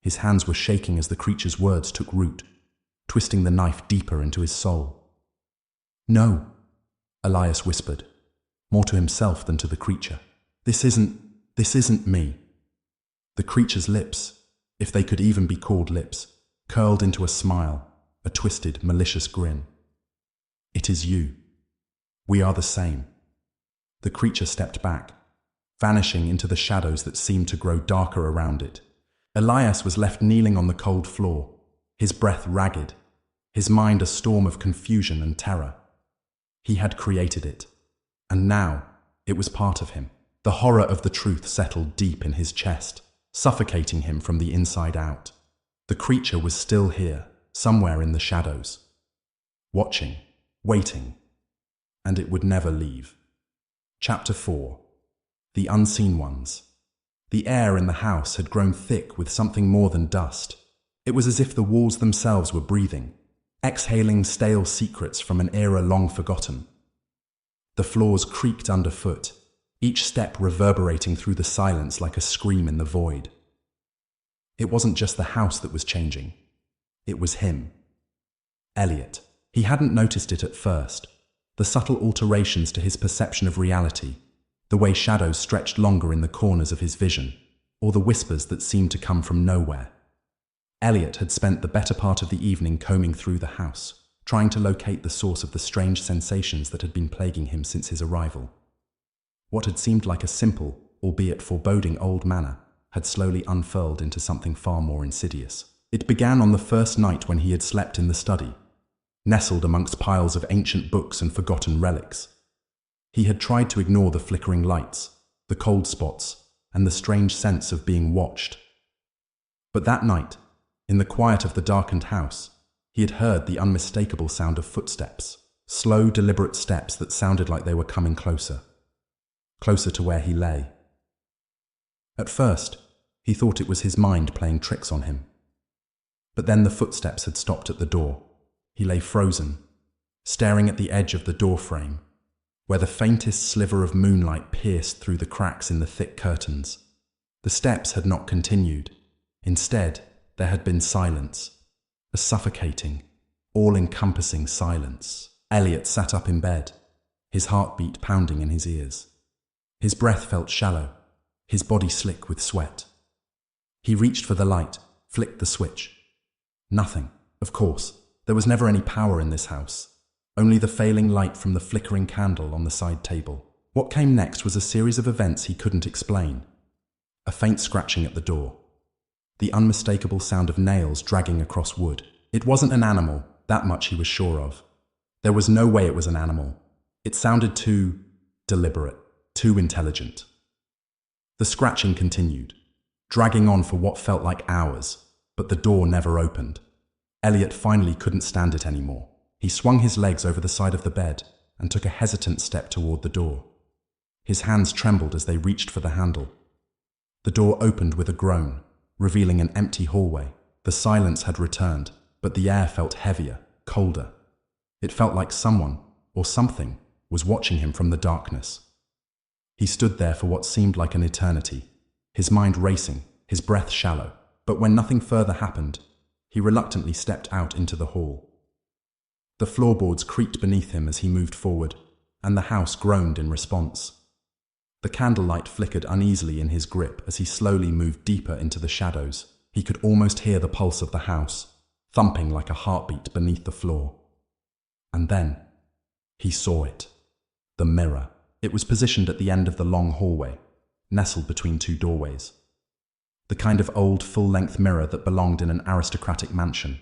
His hands were shaking as the creature's words took root, twisting the knife deeper into his soul. "No," Elias whispered, more to himself than to the creature. This isn't me." The creature's lips, if they could even be called lips, curled into a smile, a twisted, malicious grin. "It is you. We are the same." The creature stepped back, vanishing into the shadows that seemed to grow darker around it. Elias was left kneeling on the cold floor, his breath ragged, his mind a storm of confusion and terror. He had created it, and now it was part of him. The horror of the truth settled deep in his chest, suffocating him from the inside out. The creature was still here, somewhere in the shadows, watching, waiting, and it would never leave. Chapter 4. The Unseen Ones. The air in the house had grown thick with something more than dust. It was as if the walls themselves were breathing, exhaling stale secrets from an era long forgotten. The floors creaked underfoot, each step reverberating through the silence like a scream in the void. It wasn't just the house that was changing. It was him. Elliot. He hadn't noticed it at first. The subtle alterations to his perception of reality, the way shadows stretched longer in the corners of his vision, or the whispers that seemed to come from nowhere. Elliot had spent the better part of the evening combing through the house, trying to locate the source of the strange sensations that had been plaguing him since his arrival. What had seemed like a simple, albeit foreboding old manor, had slowly unfurled into something far more insidious. It began on the first night when he had slept in the study, nestled amongst piles of ancient books and forgotten relics. He had tried to ignore the flickering lights, the cold spots, and the strange sense of being watched. But that night, in the quiet of the darkened house, he had heard the unmistakable sound of footsteps, slow, deliberate steps that sounded like they were coming closer, closer to where he lay. At first, he thought it was his mind playing tricks on him. But then the footsteps had stopped at the door. He lay frozen, staring at the edge of the door frame, where the faintest sliver of moonlight pierced through the cracks in the thick curtains. The steps had not continued. Instead, there had been silence, a suffocating, all-encompassing silence. Elliot sat up in bed, his heartbeat pounding in his ears. His breath felt shallow, his body slick with sweat. He reached for the light, flicked the switch. Nothing, of course. There was never any power in this house. Only the failing light from the flickering candle on the side table. What came next was a series of events he couldn't explain. A faint scratching at the door. The unmistakable sound of nails dragging across wood. It wasn't an animal, that much he was sure of. There was no way it was an animal. It sounded too deliberate, too intelligent. The scratching continued, dragging on for what felt like hours, but the door never opened. Elliot finally couldn't stand it anymore. He swung his legs over the side of the bed and took a hesitant step toward the door. His hands trembled as they reached for the handle. The door opened with a groan, revealing an empty hallway. The silence had returned, but the air felt heavier, colder. It felt like someone, or something, was watching him from the darkness. He stood there for what seemed like an eternity, his mind racing, his breath shallow. But when nothing further happened, he reluctantly stepped out into the hall. The floorboards creaked beneath him as he moved forward, and the house groaned in response. The candlelight flickered uneasily in his grip as he slowly moved deeper into the shadows. He could almost hear the pulse of the house, thumping like a heartbeat beneath the floor. And then, he saw it. The mirror. It was positioned at the end of the long hallway, nestled between two doorways. The kind of old, full-length mirror that belonged in an aristocratic mansion.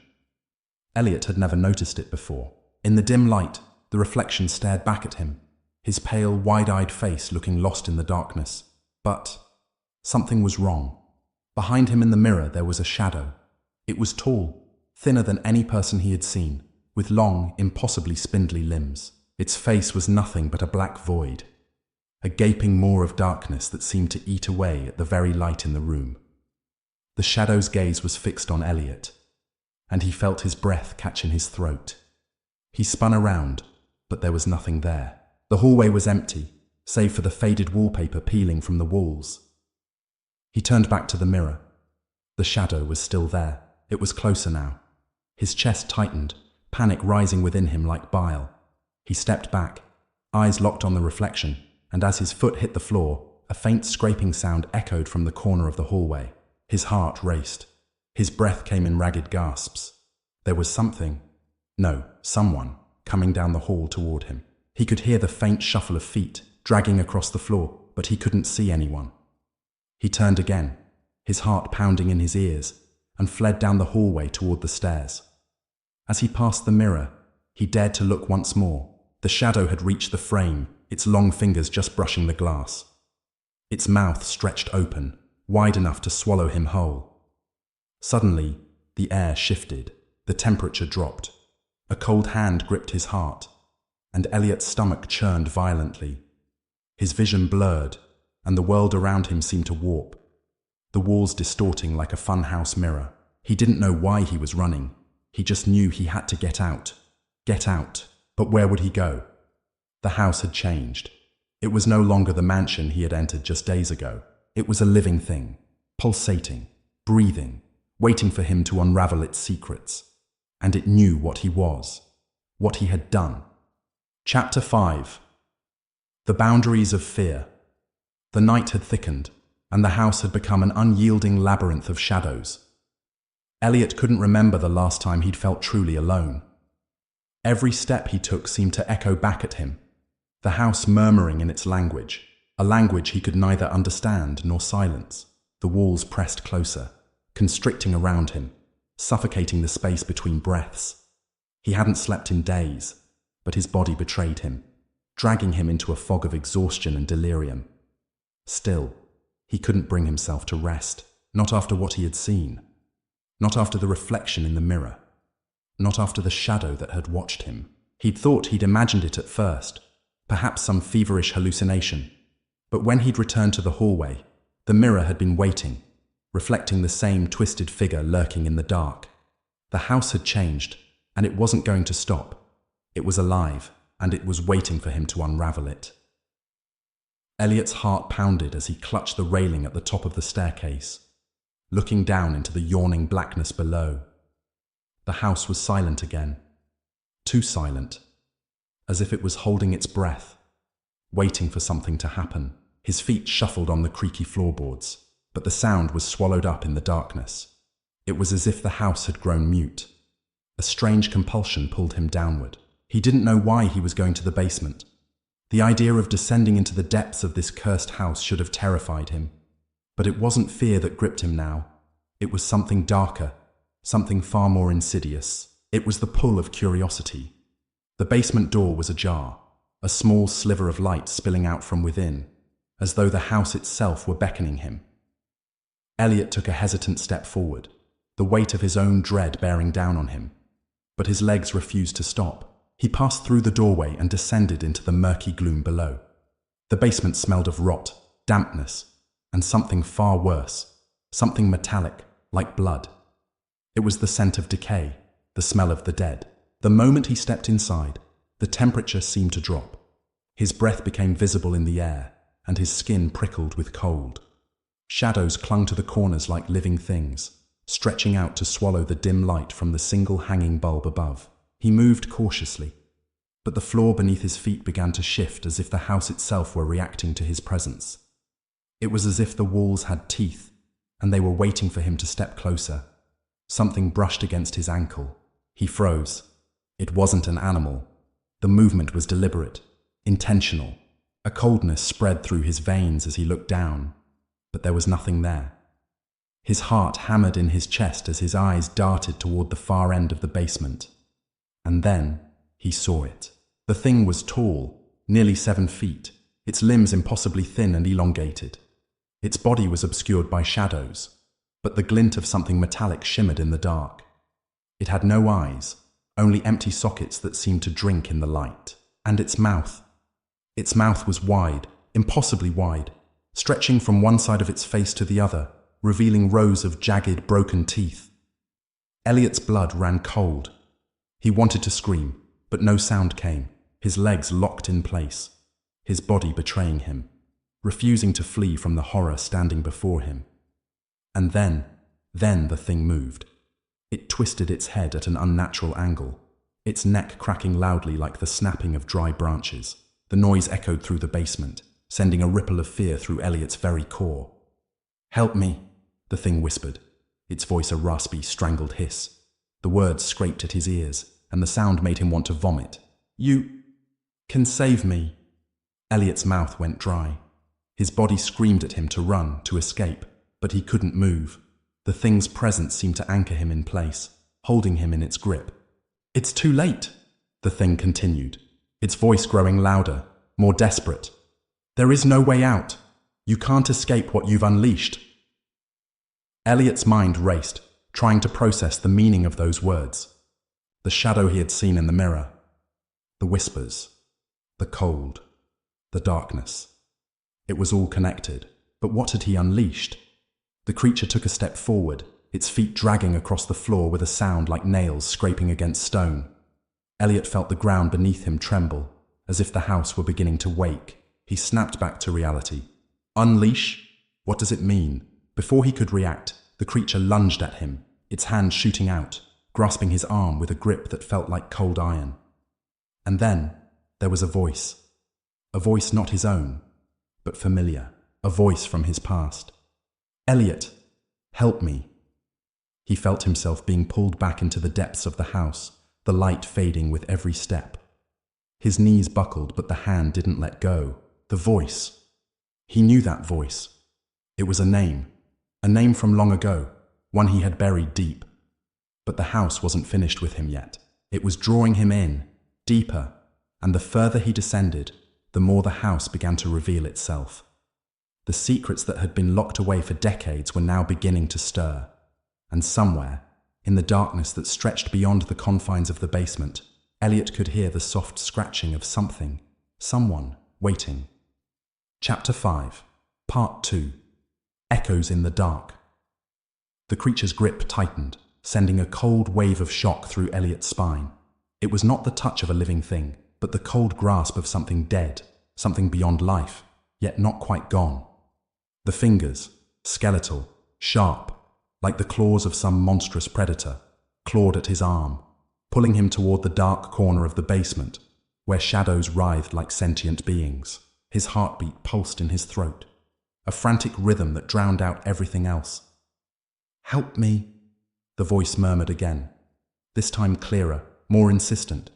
Elliot had never noticed it before. In the dim light, the reflection stared back at him, his pale, wide-eyed face looking lost in the darkness. But something was wrong. Behind him in the mirror there was a shadow. It was tall, thinner than any person he had seen, with long, impossibly spindly limbs. Its face was nothing but a black void. a gaping maw of darkness that seemed to eat away at the very light in the room. The shadow's gaze was fixed on Elliot, and he felt his breath catch in his throat. He spun around, but there was nothing there. The hallway was empty, save for the faded wallpaper peeling from the walls. He turned back to the mirror. The shadow was still there. It was closer now. His chest tightened, panic rising within him like bile. He stepped back, eyes locked on the reflection, and as his foot hit the floor, a faint scraping sound echoed from the corner of the hallway. His heart raced. His breath came in ragged gasps. There was someone, coming down the hall toward him. He could hear the faint shuffle of feet dragging across the floor, but he couldn't see anyone. He turned again, his heart pounding in his ears, and fled down the hallway toward the stairs. As he passed the mirror, he dared to look once more. The shadow had reached the frame, its long fingers just brushing the glass. Its mouth stretched open, wide enough to swallow him whole. Suddenly, the air shifted, the temperature dropped. A cold hand gripped his heart, and Elliot's stomach churned violently. His vision blurred, and the world around him seemed to warp, the walls distorting like a funhouse mirror. He didn't know why he was running. He just knew he had to get out. Get out. But where would he go? The house had changed. It was no longer the mansion he had entered just days ago. It was a living thing, pulsating, breathing, waiting for him to unravel its secrets. And it knew what he was, what he had done. Chapter 5. The boundaries of fear. The night had thickened, and the house had become an unyielding labyrinth of shadows. Elliot couldn't remember the last time he'd felt truly alone. Every step he took seemed to echo back at him, the house murmuring in its language, a language he could neither understand nor silence. The walls pressed closer, constricting around him, suffocating the space between breaths. He hadn't slept in days, but his body betrayed him, dragging him into a fog of exhaustion and delirium. Still, he couldn't bring himself to rest, not after what he had seen, not after the reflection in the mirror, not after the shadow that had watched him. He'd thought he'd imagined it at first, perhaps some feverish hallucination, but when he'd returned to the hallway, the mirror had been waiting, reflecting the same twisted figure lurking in the dark. The house had changed, and it wasn't going to stop. It was alive, and it was waiting for him to unravel it. Elliot's heart pounded as he clutched the railing at the top of the staircase, looking down into the yawning blackness below. The house was silent again, too silent, as if it was holding its breath, waiting for something to happen. His feet shuffled on the creaky floorboards, but the sound was swallowed up in the darkness. It was as if the house had grown mute. A strange compulsion pulled him downward. He didn't know why he was going to the basement. The idea of descending into the depths of this cursed house should have terrified him. But it wasn't fear that gripped him now. It was something darker, something far more insidious. It was the pull of curiosity. The basement door was ajar, a small sliver of light spilling out from within, as though the house itself were beckoning him. Elliot took a hesitant step forward, the weight of his own dread bearing down on him. But his legs refused to stop. He passed through the doorway and descended into the murky gloom below. The basement smelled of rot, dampness, and something far worse, something metallic, like blood. It was the scent of decay, the smell of the dead. The moment he stepped inside, the temperature seemed to drop. His breath became visible in the air, and his skin prickled with cold. Shadows clung to the corners like living things, stretching out to swallow the dim light from the single hanging bulb above. He moved cautiously, but the floor beneath his feet began to shift as if the house itself were reacting to his presence. It was as if the walls had teeth, and they were waiting for him to step closer. Something brushed against his ankle. He froze. It wasn't an animal. The movement was deliberate, intentional. A coldness spread through his veins as he looked down, but there was nothing there. His heart hammered in his chest as his eyes darted toward the far end of the basement. And then he saw it. The thing was tall, nearly 7 feet, its limbs impossibly thin and elongated. Its body was obscured by shadows, but the glint of something metallic shimmered in the dark. It had no eyes, only empty sockets that seemed to drink in the light. And its mouth was wide, impossibly wide, stretching from one side of its face to the other, revealing rows of jagged, broken teeth. Elliot's blood ran cold. He wanted to scream, but no sound came, his legs locked in place, his body betraying him, refusing to flee from the horror standing before him. And then the thing moved. It twisted its head at an unnatural angle, its neck cracking loudly like the snapping of dry branches. The noise echoed through the basement, sending a ripple of fear through Elliot's very core. "Help me," the thing whispered, its voice a raspy, strangled hiss. The words scraped at his ears, and the sound made him want to vomit. "You can save me." Elliot's mouth went dry. His body screamed at him to run, to escape, but he couldn't move. The thing's presence seemed to anchor him in place, holding him in its grip. "It's too late," the thing continued, its voice growing louder, more desperate. "There is no way out. You can't escape what you've unleashed." Elliot's mind raced, trying to process the meaning of those words. The shadow he had seen in the mirror, the whispers, the cold, the darkness. It was all connected, but what had he unleashed? The creature took a step forward, its feet dragging across the floor with a sound like nails scraping against stone. Elliot felt the ground beneath him tremble, as if the house were beginning to wake. He snapped back to reality. Unleash? What does it mean? Before he could react, the creature lunged at him, its hand shooting out, grasping his arm with a grip that felt like cold iron. And then there was a voice not his own, but familiar, a voice from his past. "Elliot, help me." He felt himself being pulled back into the depths of the house, the light fading with every step. His knees buckled, but the hand didn't let go. The voice. He knew that voice. It was a name from long ago, one he had buried deep. But the house wasn't finished with him yet. It was drawing him in, deeper, and the further he descended, the more the house began to reveal itself. The secrets that had been locked away for decades were now beginning to stir. And somewhere, in the darkness that stretched beyond the confines of the basement, Elliot could hear the soft scratching of someone, waiting. Chapter 5, Part 2. Echoes in the Dark. The creature's grip tightened, sending a cold wave of shock through Elliot's spine. It was not the touch of a living thing, but the cold grasp of something dead, something beyond life, yet not quite gone. The fingers, skeletal, sharp, like the claws of some monstrous predator, clawed at his arm, pulling him toward the dark corner of the basement, where shadows writhed like sentient beings. His heartbeat pulsed in his throat, a frantic rhythm that drowned out everything else. "Help me," the voice murmured again, this time clearer, more insistent.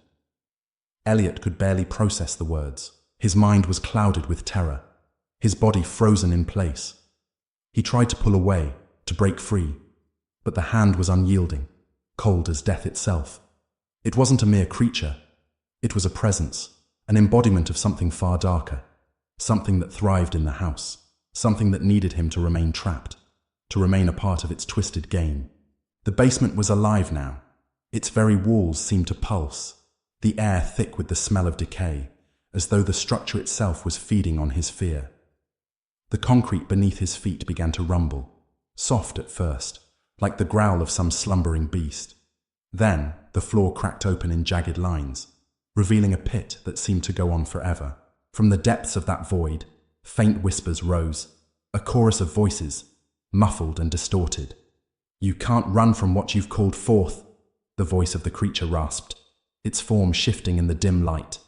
Elliot could barely process the words. His mind was clouded with terror, his body frozen in place. He tried to pull away, to break free, but the hand was unyielding, cold as death itself. It wasn't a mere creature. It was a presence, an embodiment of something far darker, something that thrived in the house, something that needed him to remain trapped, to remain a part of its twisted game. The basement was alive now. Its very walls seemed to pulse, the air thick with the smell of decay, as though the structure itself was feeding on his fear. The concrete beneath his feet began to rumble, soft at first, like the growl of some slumbering beast. Then the floor cracked open in jagged lines, revealing a pit that seemed to go on forever. From the depths of that void, faint whispers rose, a chorus of voices, muffled and distorted. "You can't run from what you've called forth," the voice of the creature rasped, its form shifting in the dim light.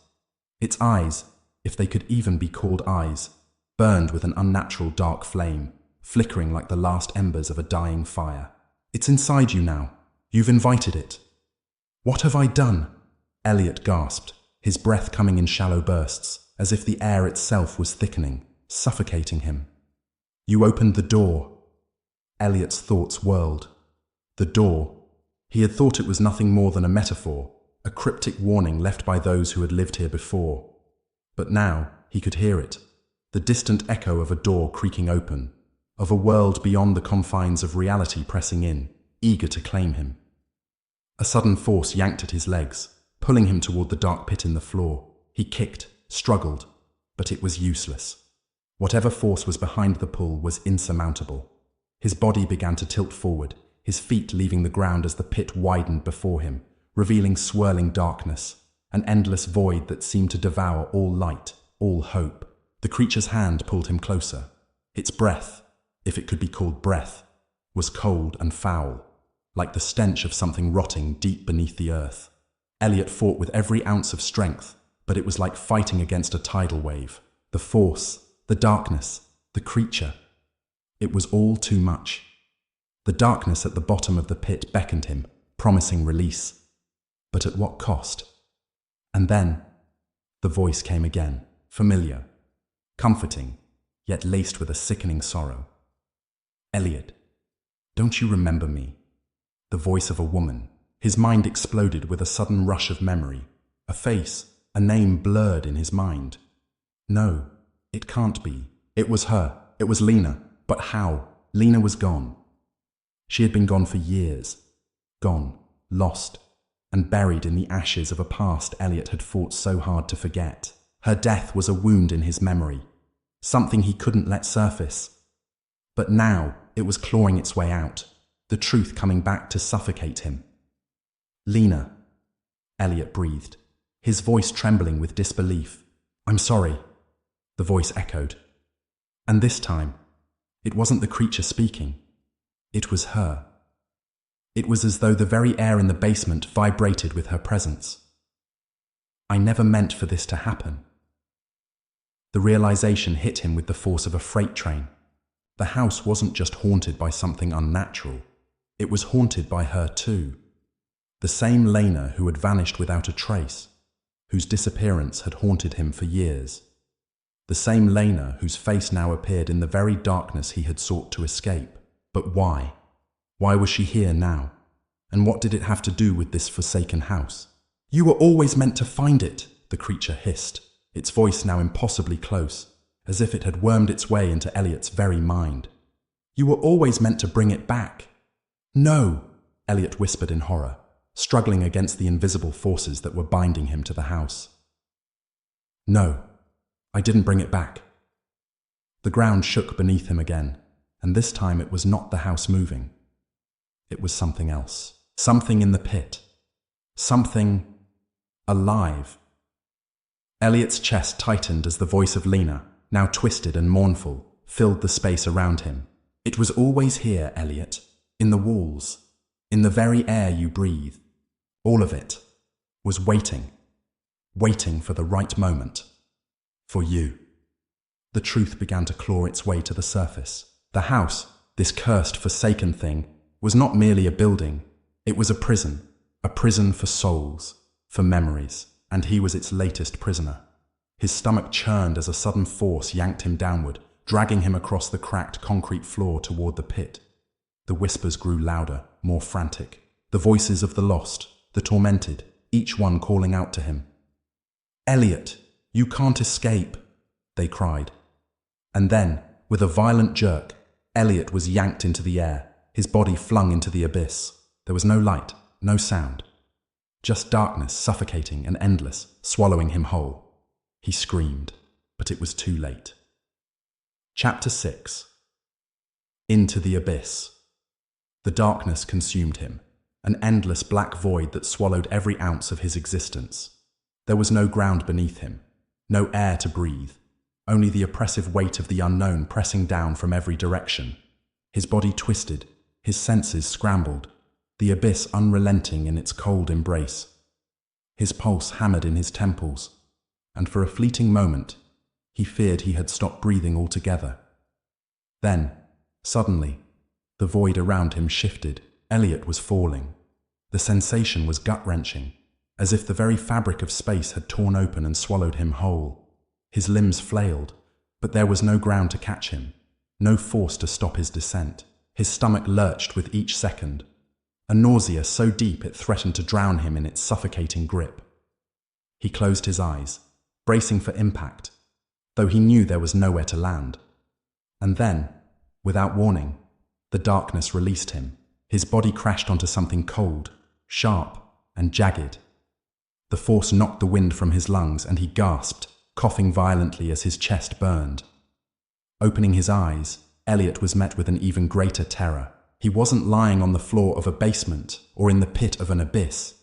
Its eyes, if they could even be called eyes, burned with an unnatural dark flame, flickering like the last embers of a dying fire. "It's inside you now. You've invited it." "What have I done?" Elliot gasped, his breath coming in shallow bursts, as if the air itself was thickening, suffocating him. "You opened the door." Elliot's thoughts whirled. The door. He had thought it was nothing more than a metaphor, a cryptic warning left by those who had lived here before. But now he could hear it, the distant echo of a door creaking open, of a world beyond the confines of reality pressing in, eager to claim him. A sudden force yanked at his legs, pulling him toward the dark pit in the floor. He kicked, struggled, but it was useless. Whatever force was behind the pull was insurmountable. His body began to tilt forward, his feet leaving the ground as the pit widened before him, revealing swirling darkness, an endless void that seemed to devour all light, all hope. The creature's hand pulled him closer. Its breath, if it could be called breath, was cold and foul, like the stench of something rotting deep beneath the earth. Elliot fought with every ounce of strength, but it was like fighting against a tidal wave. The force, the darkness, the creature. It was all too much. The darkness at the bottom of the pit beckoned him, promising release. But at what cost? And then, the voice came again, familiar, comforting, yet laced with a sickening sorrow. Elliot, don't you remember me? The voice of a woman. His mind exploded with a sudden rush of memory. A face, a name blurred in his mind. No, it can't be. It was her. It was Lena. But how? Lena was gone. She had been gone for years. Gone, lost, and buried in the ashes of a past Elliot had fought so hard to forget. Her death was a wound in his memory, something he couldn't let surface. But now it was clawing its way out, the truth coming back to suffocate him. Lena, Elliot breathed, his voice trembling with disbelief. I'm sorry, the voice echoed. And this time, it wasn't the creature speaking. It was her. It was as though the very air in the basement vibrated with her presence. I never meant for this to happen. The realization hit him with the force of a freight train. The house wasn't just haunted by something unnatural. It was haunted by her too. The same Lena who had vanished without a trace, whose disappearance had haunted him for years. The same Lena whose face now appeared in the very darkness he had sought to escape. But why? Why was she here now? And what did it have to do with this forsaken house? You were always meant to find it, the creature hissed, its voice now impossibly close, as if it had wormed its way into Elliot's very mind. You were always meant to bring it back. No, Elliot whispered in horror, struggling against the invisible forces that were binding him to the house. No, I didn't bring it back. The ground shook beneath him again, and this time it was not the house moving. It was something else, something in the pit, something alive. Elliot's chest tightened as the voice of Lena, now twisted and mournful, filled the space around him. It was always here, Elliot, in the walls, in the very air you breathe. All of it was waiting for the right moment. For you. The truth began to claw its way to the surface. The house, this cursed, forsaken thing, was not merely a building. It was a prison for souls, for memories, and he was its latest prisoner. His stomach churned as a sudden force yanked him downward, dragging him across the cracked concrete floor toward the pit. The whispers grew louder, more frantic. The voices of the lost, the tormented, each one calling out to him. Elliot, you can't escape, they cried. And then, with a violent jerk, Elliot was yanked into the air, his body flung into the abyss. There was no light, no sound. Just darkness, suffocating and endless, swallowing him whole. He screamed, but it was too late. Chapter 6. Into the abyss. The darkness consumed him, an endless black void that swallowed every ounce of his existence. There was no ground beneath him, no air to breathe, only the oppressive weight of the unknown pressing down from every direction. His body twisted, his senses scrambled, the abyss unrelenting in its cold embrace. His pulse hammered in his temples, and for a fleeting moment, he feared he had stopped breathing altogether. Then, suddenly, the void around him shifted. Elliot was falling. The sensation was gut-wrenching, as if the very fabric of space had torn open and swallowed him whole. His limbs flailed, but there was no ground to catch him, no force to stop his descent. His stomach lurched with each second, a nausea so deep it threatened to drown him in its suffocating grip. He closed his eyes, bracing for impact, though he knew there was nowhere to land. And then, without warning, the darkness released him. His body crashed onto something cold, sharp, and jagged. The force knocked the wind from his lungs and he gasped, coughing violently as his chest burned. Opening his eyes, Elliot was met with an even greater terror. He wasn't lying on the floor of a basement or in the pit of an abyss.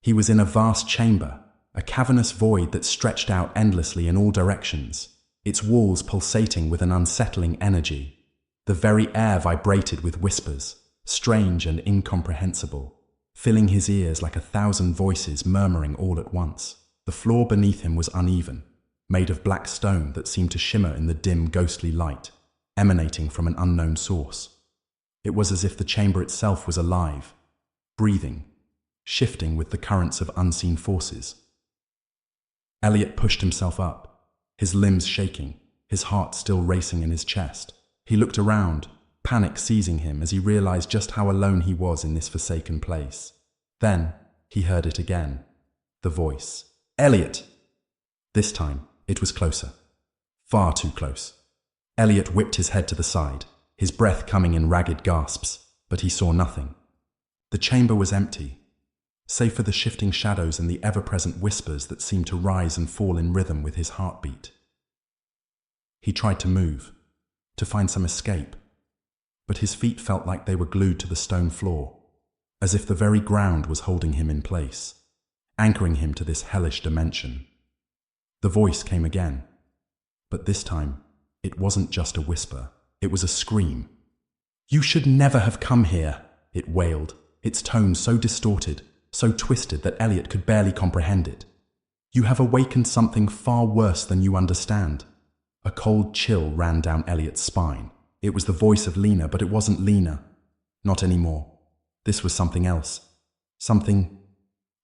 He was in a vast chamber, a cavernous void that stretched out endlessly in all directions, its walls pulsating with an unsettling energy. The very air vibrated with whispers, strange and incomprehensible, filling his ears like 1,000 voices murmuring all at once. The floor beneath him was uneven, made of black stone that seemed to shimmer in the dim, ghostly light, emanating from an unknown source. It was as if the chamber itself was alive, breathing, shifting with the currents of unseen forces. Elliot pushed himself up, his limbs shaking, his heart still racing in his chest. He looked around, panic seizing him as he realized just how alone he was in this forsaken place. Then he heard it again, the voice. "Elliot!" This time, it was closer. Far too close. Elliot whipped his head to the side, his breath coming in ragged gasps, but he saw nothing. The chamber was empty, save for the shifting shadows and the ever-present whispers that seemed to rise and fall in rhythm with his heartbeat. He tried to move, to find some escape, but his feet felt like they were glued to the stone floor, as if the very ground was holding him in place, anchoring him to this hellish dimension. The voice came again, but this time, it wasn't just a whisper, it was a scream. "You should never have come here," it wailed, its tone so distorted, so twisted that Elliot could barely comprehend it. "You have awakened something far worse than you understand." A cold chill ran down Elliot's spine. It was the voice of Lena, but it wasn't Lena. Not anymore. This was something else. Something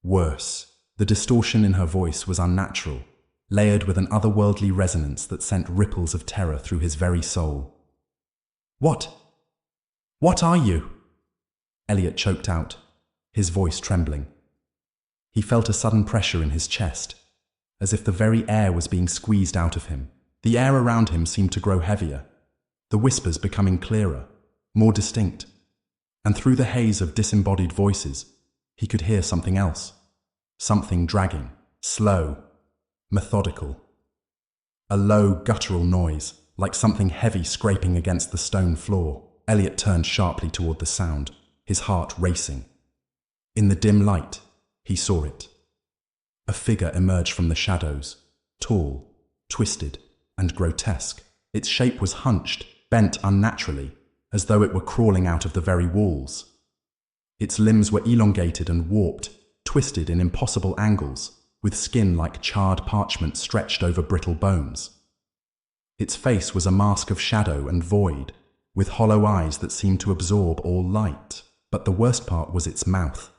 worse. The distortion in her voice was unnatural, layered with an otherworldly resonance that sent ripples of terror through his very soul. What are you?" Elliot choked out, his voice trembling. He felt a sudden pressure in his chest, as if the very air was being squeezed out of him. The air around him seemed to grow heavier, the whispers becoming clearer, more distinct, and through the haze of disembodied voices, he could hear something else, something dragging, slow, methodical. A low, guttural noise, like something heavy scraping against the stone floor. Elliot turned sharply toward the sound, his heart racing. In the dim light, he saw it. A figure emerged from the shadows, tall, twisted, and grotesque. Its shape was hunched, bent unnaturally, as though it were crawling out of the very walls. Its limbs were elongated and warped, twisted in impossible angles, with skin like charred parchment stretched over brittle bones. Its face was a mask of shadow and void, with hollow eyes that seemed to absorb all light. But the worst part was its mouth.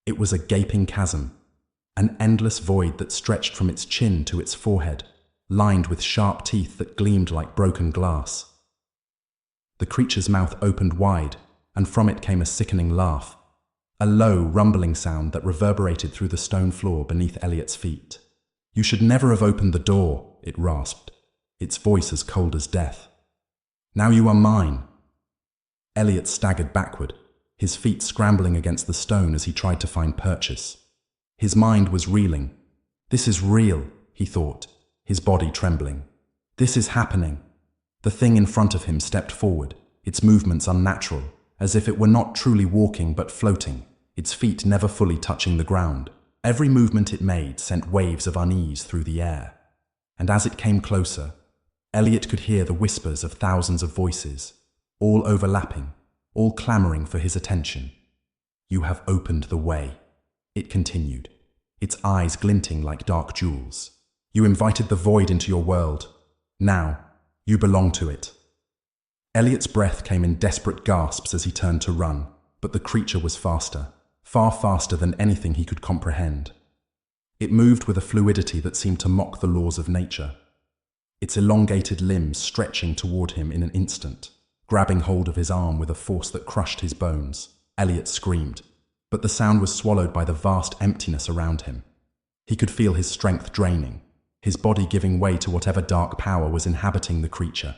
It was a gaping chasm, an endless void that stretched from its chin to its forehead, lined with sharp teeth that gleamed like broken glass. The creature's mouth opened wide, and from it came a sickening laugh, a low, rumbling sound that reverberated through the stone floor beneath Elliot's feet. "You should never have opened the door," it rasped, its voice as cold as death. "Now you are mine." Elliot staggered backward, his feet scrambling against the stone as he tried to find purchase. His mind was reeling. "This is real," he thought, his body trembling. "This is happening." The thing in front of him stepped forward, its movements unnatural, as if it were not truly walking but floating, its feet never fully touching the ground. Every movement it made sent waves of unease through the air. And as it came closer, Elliot could hear the whispers of thousands of voices, all overlapping, all clamoring for his attention. "You have opened the way," it continued, its eyes glinting like dark jewels. "You invited the void into your world. Now, you belong to it." Elliot's breath came in desperate gasps as he turned to run, but the creature was faster, far faster than anything he could comprehend. It moved with a fluidity that seemed to mock the laws of nature, its elongated limbs stretching toward him in an instant, grabbing hold of his arm with a force that crushed his bones. Elliot screamed, but the sound was swallowed by the vast emptiness around him. He could feel his strength draining, his body giving way to whatever dark power was inhabiting the creature.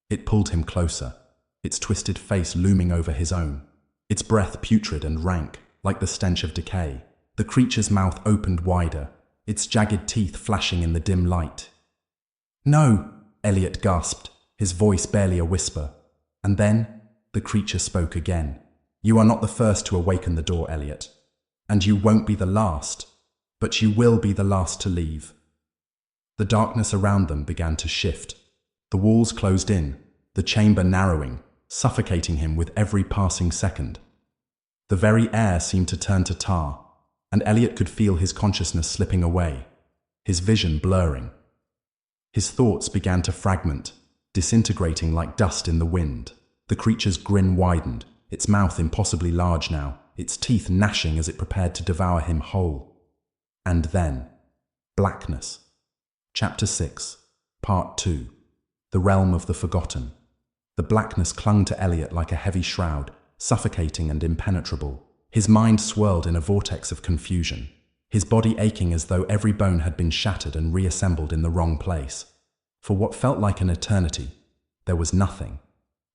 It pulled him closer, its twisted face looming over his own, its breath putrid and rank, like the stench of decay. The creature's mouth opened wider, its jagged teeth flashing in the dim light. "No!" Elliot gasped, his voice barely a whisper. And then the creature spoke again. "You are not the first to awaken the door, Elliot. And you won't be the last, but you will be the last to leave." The darkness around them began to shift. The walls closed in, the chamber narrowing, suffocating him with every passing second. The very air seemed to turn to tar, and Elliot could feel his consciousness slipping away, his vision blurring. His thoughts began to fragment, disintegrating like dust in the wind. The creature's grin widened, its mouth impossibly large now, its teeth gnashing as it prepared to devour him whole. And then, blackness. Chapter 6, Part 2. The Realm of the Forgotten. The blackness clung to Elliot like a heavy shroud, suffocating and impenetrable. His mind swirled in a vortex of confusion, his body aching as though every bone had been shattered and reassembled in the wrong place. For what felt like an eternity, there was nothing.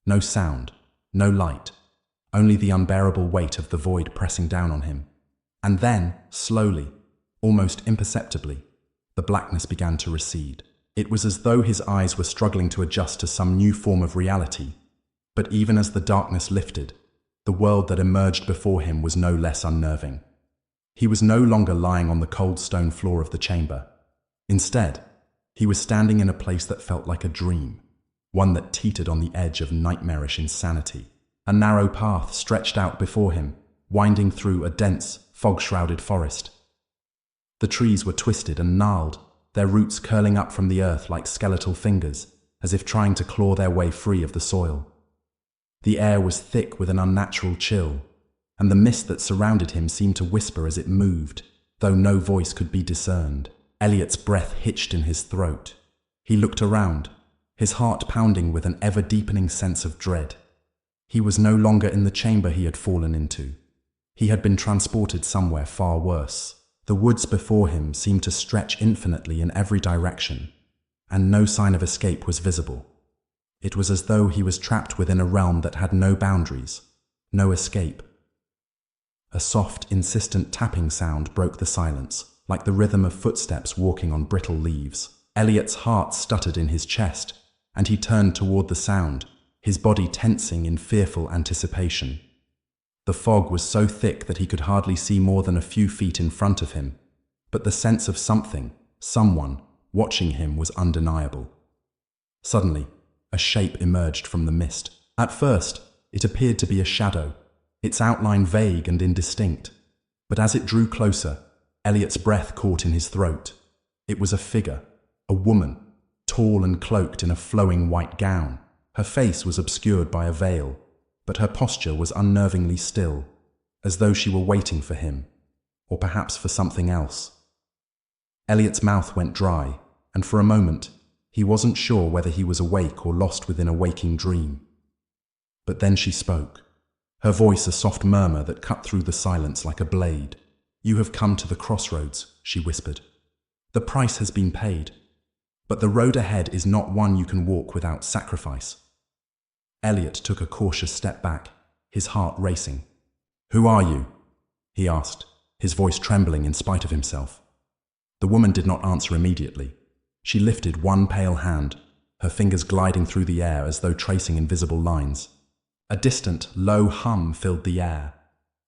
No sound, no light, only the unbearable weight of the void pressing down on him. And then, slowly, almost imperceptibly, the blackness began to recede. It was as though his eyes were struggling to adjust to some new form of reality. But even as the darkness lifted, the world that emerged before him was no less unnerving. He was no longer lying on the cold stone floor of the chamber. Instead, he was standing in a place that felt like a dream, one that teetered on the edge of nightmarish insanity. A narrow path stretched out before him, winding through a dense, fog-shrouded forest. The trees were twisted and gnarled, their roots curling up from the earth like skeletal fingers, as if trying to claw their way free of the soil. The air was thick with an unnatural chill, and the mist that surrounded him seemed to whisper as it moved, though no voice could be discerned. Elliot's breath hitched in his throat. He looked around, his heart pounding with an ever-deepening sense of dread. He was no longer in the chamber he had fallen into. He had been transported somewhere far worse. The woods before him seemed to stretch infinitely in every direction, and no sign of escape was visible. It was as though he was trapped within a realm that had no boundaries, no escape. A soft, insistent tapping sound broke the silence, like the rhythm of footsteps walking on brittle leaves. Elliot's heart stuttered in his chest, and he turned toward the sound, his body tensing in fearful anticipation. The fog was so thick that he could hardly see more than a few feet in front of him, but the sense of something, someone, watching him was undeniable. Suddenly, a shape emerged from the mist. At first, it appeared to be a shadow, its outline vague and indistinct. But as it drew closer, Elliot's breath caught in his throat. It was a figure, a woman, tall and cloaked in a flowing white gown. Her face was obscured by a veil, but her posture was unnervingly still, as though she were waiting for him, or perhaps for something else. Elliot's mouth went dry, and for a moment, he wasn't sure whether he was awake or lost within a waking dream. But then she spoke, her voice a soft murmur that cut through the silence like a blade. "You have come to the crossroads," she whispered. "The price has been paid, but the road ahead is not one you can walk without sacrifice." Elliot took a cautious step back, his heart racing. "Who are you?" he asked, his voice trembling in spite of himself. The woman did not answer immediately. She lifted one pale hand, her fingers gliding through the air as though tracing invisible lines. A distant, low hum filled the air,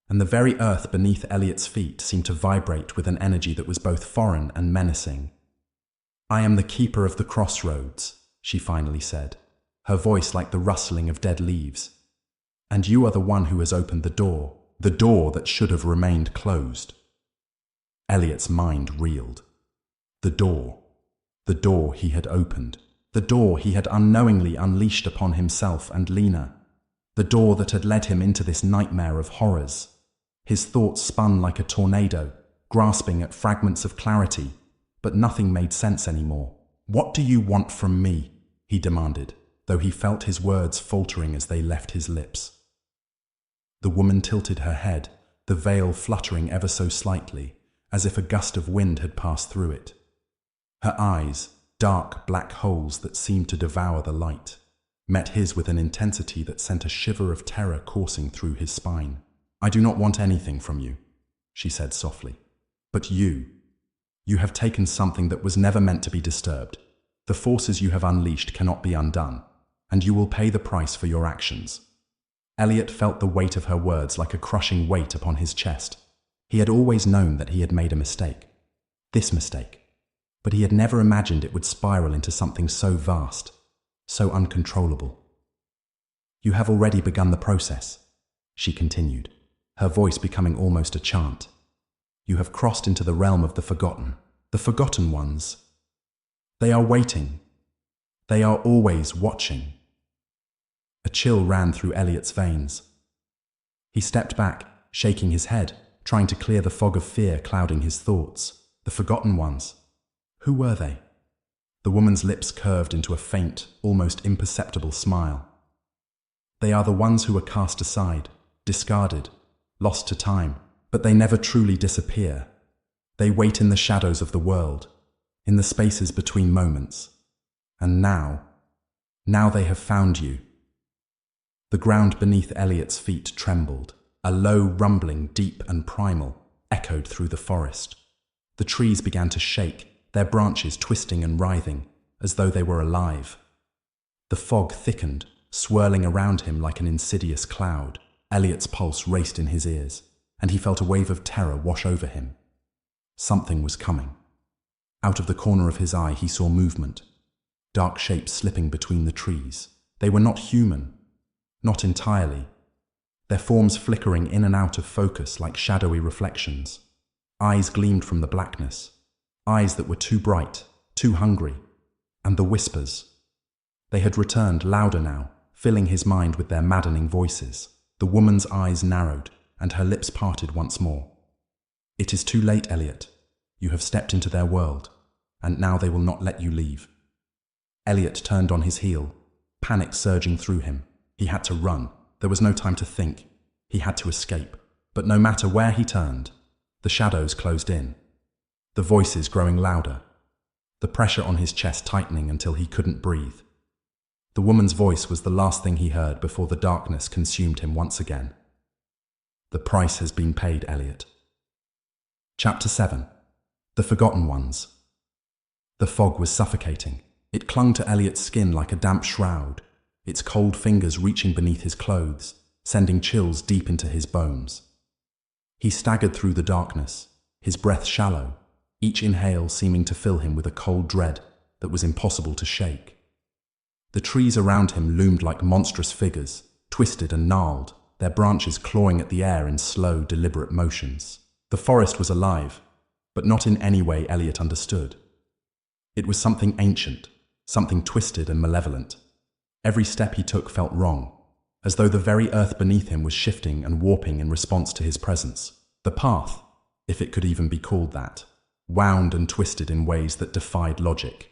and the very earth beneath Elliot's feet seemed to vibrate with an energy that was both foreign and menacing. "I am the keeper of the crossroads," she finally said, her voice like the rustling of dead leaves. "And you are the one who has opened the door that should have remained closed." Elliot's mind reeled. The door he had opened, the door he had unknowingly unleashed upon himself and Lena, the door that had led him into this nightmare of horrors. His thoughts spun like a tornado, grasping at fragments of clarity, but nothing made sense anymore. "What do you want from me?" he demanded, though he felt his words faltering as they left his lips. The woman tilted her head, the veil fluttering ever so slightly, as if a gust of wind had passed through it. Her eyes, dark black holes that seemed to devour the light, met his with an intensity that sent a shiver of terror coursing through his spine. "I do not want anything from you," she said softly. "But you have taken something that was never meant to be disturbed. The forces you have unleashed cannot be undone. and you will pay the price for your actions." Elliot felt the weight of her words like a crushing weight upon his chest. He had always known that he had made a mistake. This mistake. But he had never imagined it would spiral into something so vast, so uncontrollable. "You have already begun the process," she continued, her voice becoming almost a chant. "You have crossed into the realm of the forgotten ones. They are waiting. They are always watching." A chill ran through Elliot's veins. He stepped back, shaking his head, trying to clear the fog of fear clouding his thoughts. The forgotten ones. Who were they? The woman's lips curved into a faint, almost imperceptible smile. "They are the ones who were cast aside, discarded, lost to time, but they never truly disappear. They wait in the shadows of the world, in the spaces between moments. And now they have found you." The ground beneath Elliot's feet trembled. A low rumbling, deep and primal, echoed through the forest. The trees began to shake, their branches twisting and writhing, as though they were alive. The fog thickened, swirling around him like an insidious cloud. Elliot's pulse raced in his ears, and he felt a wave of terror wash over him. Something was coming. Out of the corner of his eye he saw movement, dark shapes slipping between the trees. They were not human. Not entirely. Their forms flickering in and out of focus like shadowy reflections. Eyes gleamed from the blackness. Eyes that were too bright, too hungry. And the whispers. They had returned louder now, filling his mind with their maddening voices. The woman's eyes narrowed, and her lips parted once more. "It is too late, Elliot. You have stepped into their world, and now they will not let you leave." Elliot turned on his heel, panic surging through him. He had to run. There was no time to think. He had to escape. But no matter where he turned, the shadows closed in. The voices growing louder. The pressure on his chest tightening until he couldn't breathe. The woman's voice was the last thing he heard before the darkness consumed him once again. "The price has been paid, Elliot." Chapter 7. The Forgotten Ones. The fog was suffocating. It clung to Elliot's skin like a damp shroud, its cold fingers reaching beneath his clothes, sending chills deep into his bones. He staggered through the darkness, his breath shallow, each inhale seeming to fill him with a cold dread that was impossible to shake. The trees around him loomed like monstrous figures, twisted and gnarled, their branches clawing at the air in slow, deliberate motions. The forest was alive, but not in any way Elliot understood. It was something ancient, something twisted and malevolent. Every step he took felt wrong, as though the very earth beneath him was shifting and warping in response to his presence. The path, if it could even be called that, wound and twisted in ways that defied logic.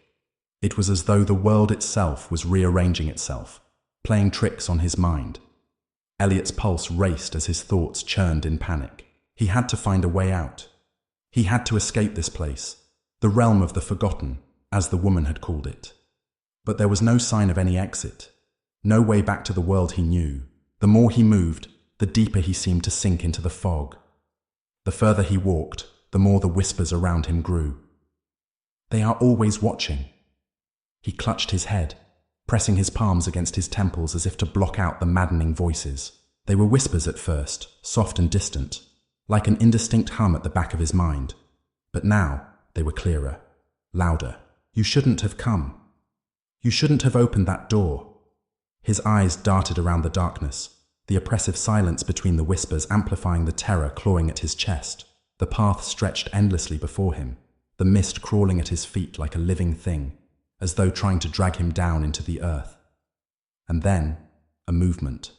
It was as though the world itself was rearranging itself, playing tricks on his mind. Elliot's pulse raced as his thoughts churned in panic. He had to find a way out. He had to escape this place, the realm of the forgotten, as the woman had called it. But there was no sign of any exit, no way back to the world he knew. The more he moved, the deeper he seemed to sink into the fog. The further he walked, the more the whispers around him grew. "They are always watching." He clutched his head, pressing his palms against his temples as if to block out the maddening voices. They were whispers at first, soft and distant, like an indistinct hum at the back of his mind. But now they were clearer, louder. "You shouldn't have come. You shouldn't have opened that door." His eyes darted around the darkness, the oppressive silence between the whispers amplifying the terror clawing at his chest. The path stretched endlessly before him, the mist crawling at his feet like a living thing, as though trying to drag him down into the earth. And then, a movement,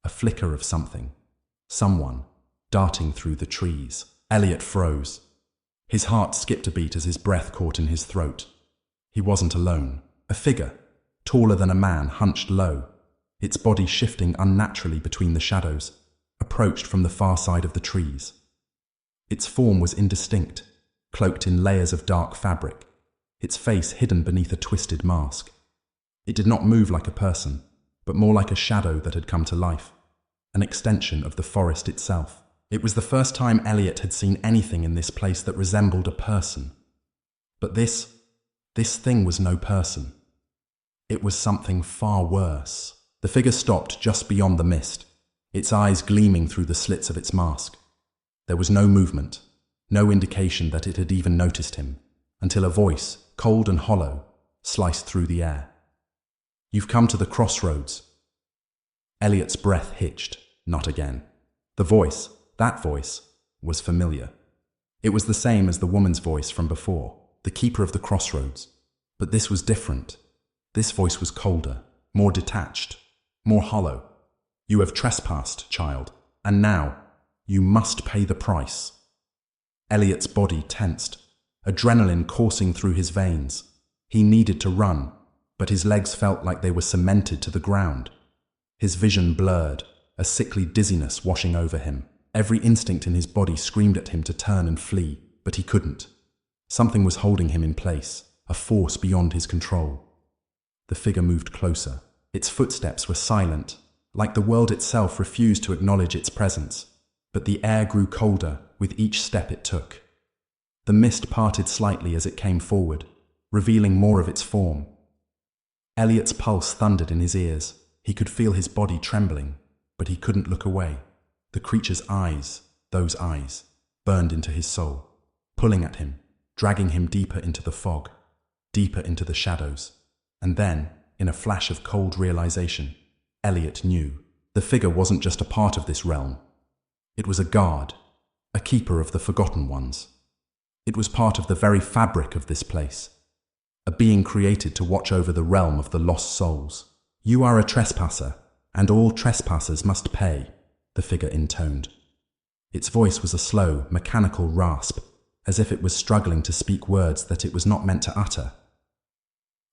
a flicker of something, someone, darting through the trees. Elliot froze. His heart skipped a beat as his breath caught in his throat. He wasn't alone. A figure, taller than a man, hunched low, its body shifting unnaturally between the shadows, approached from the far side of the trees. Its form was indistinct, cloaked in layers of dark fabric, its face hidden beneath a twisted mask. It did not move like a person, but more like a shadow that had come to life, an extension of the forest itself. It was the first time Elliot had seen anything in this place that resembled a person. But this thing was no person. It was something far worse. The figure stopped just beyond the mist, its eyes gleaming through the slits of its mask. There was no movement, no indication that it had even noticed him, until a voice, cold and hollow, sliced through the air. "You've come to the crossroads." Elliot's breath hitched. Not again. The voice, that voice, was familiar. It was the same as the woman's voice from before, the keeper of the crossroads. But this was different. This voice was colder, more detached, more hollow. "You have trespassed, child, and now you must pay the price." Elliot's body tensed, adrenaline coursing through his veins. He needed to run, but his legs felt like they were cemented to the ground. His vision blurred, a sickly dizziness washing over him. Every instinct in his body screamed at him to turn and flee, but he couldn't. Something was holding him in place, a force beyond his control. The figure moved closer. Its footsteps were silent, like the world itself refused to acknowledge its presence. But the air grew colder with each step it took. The mist parted slightly as it came forward, revealing more of its form. Elliot's pulse thundered in his ears. He could feel his body trembling, but he couldn't look away. The creature's eyes, those eyes, burned into his soul, pulling at him, dragging him deeper into the fog, deeper into the shadows. And then, in a flash of cold realization, Elliot knew the figure wasn't just a part of this realm. It was a guard, a keeper of the forgotten ones. It was part of the very fabric of this place, a being created to watch over the realm of the lost souls. "You are a trespasser, and all trespassers must pay," the figure intoned. Its voice was a slow, mechanical rasp, as if it was struggling to speak words that it was not meant to utter.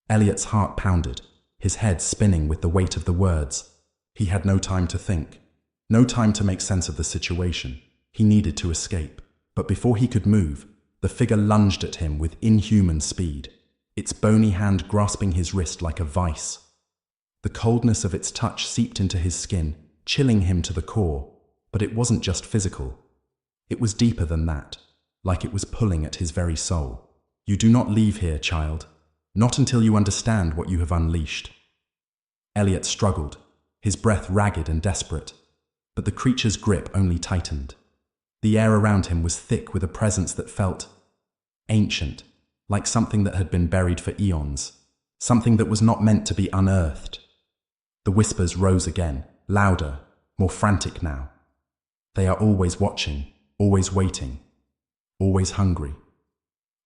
Elliot's heart pounded, his head spinning with the weight of the words. He had no time to think, no time to make sense of the situation. He needed to escape. But before he could move, the figure lunged at him with inhuman speed, its bony hand grasping his wrist like a vice. The coldness of its touch seeped into his skin, chilling him to the core. But it wasn't just physical. It was deeper than that, like it was pulling at his very soul. "You do not leave here, child. Not until you understand what you have unleashed." Elliot struggled, his breath ragged and desperate. But the creature's grip only tightened. The air around him was thick with a presence that felt ancient, like something that had been buried for eons, something that was not meant to be unearthed. The whispers rose again, louder, more frantic now. "They are always watching, always waiting, always hungry."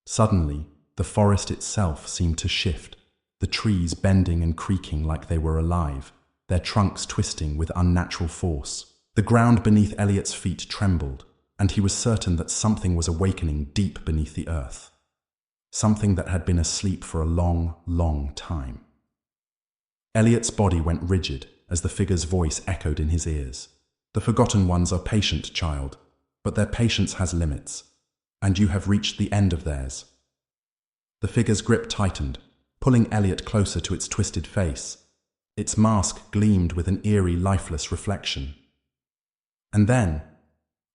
Suddenly, the forest itself seemed to shift, the trees bending and creaking like they were alive, their trunks twisting with unnatural force. The ground beneath Elliot's feet trembled, and he was certain that something was awakening deep beneath the earth. Something that had been asleep for a long, long time. Elliot's body went rigid as the figure's voice echoed in his ears. "The Forgotten Ones are patient, child, but their patience has limits, and you have reached the end of theirs." The figure's grip tightened, pulling Elliot closer to its twisted face. Its mask gleamed with an eerie, lifeless reflection. And then,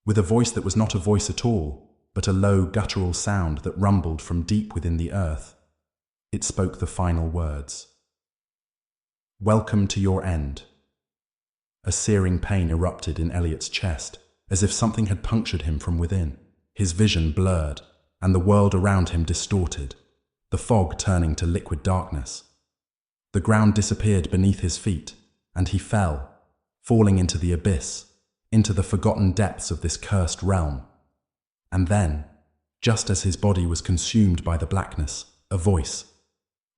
with a voice that was not a voice at all, but a low, guttural sound that rumbled from deep within the earth, it spoke the final words. "Welcome to your end." A searing pain erupted in Elliot's chest, as if something had punctured him from within. His vision blurred, and the world around him distorted, the fog turning to liquid darkness. The ground disappeared beneath his feet, and he fell, falling into the abyss, into the forgotten depths of this cursed realm. And then, just as his body was consumed by the blackness, a voice,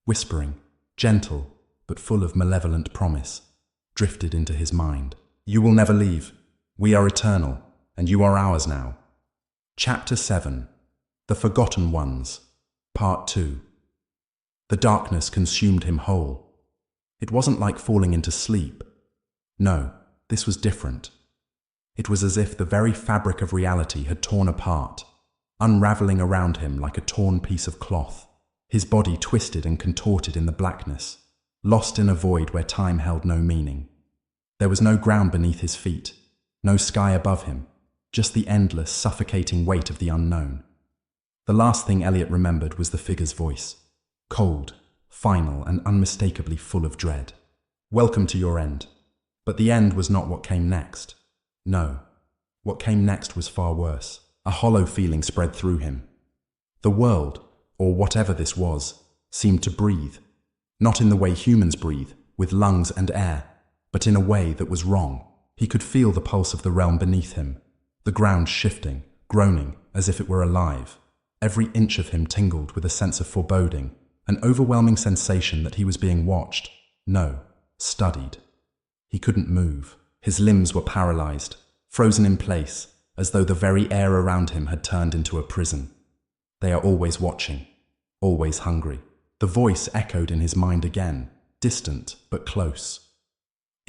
whispering, gentle but full of malevolent promise, drifted into his mind. "You will never leave. We are eternal, and you are ours now." Chapter 7. The Forgotten Ones, Part 2. The darkness consumed him whole. It wasn't like falling into sleep. No, this was different. It was as if the very fabric of reality had torn apart, unraveling around him like a torn piece of cloth. His body twisted and contorted in the blackness, lost in a void where time held no meaning. There was no ground beneath his feet, no sky above him, just the endless, suffocating weight of the unknown. The last thing Elliot remembered was the figure's voice, cold, final and unmistakably full of dread. Welcome to your end. But the end was not what came next. No. What came next was far worse. A hollow feeling spread through him. The world, or whatever this was, seemed to breathe. Not in the way humans breathe, with lungs and air, but in a way that was wrong. He could feel the pulse of the realm beneath him, the ground shifting, groaning, as if it were alive. Every inch of him tingled with a sense of foreboding, an overwhelming sensation that he was being watched. No, studied. He couldn't move. His limbs were paralyzed, frozen in place, as though the very air around him had turned into a prison. They are always watching, always hungry. The voice echoed in his mind again, distant but close.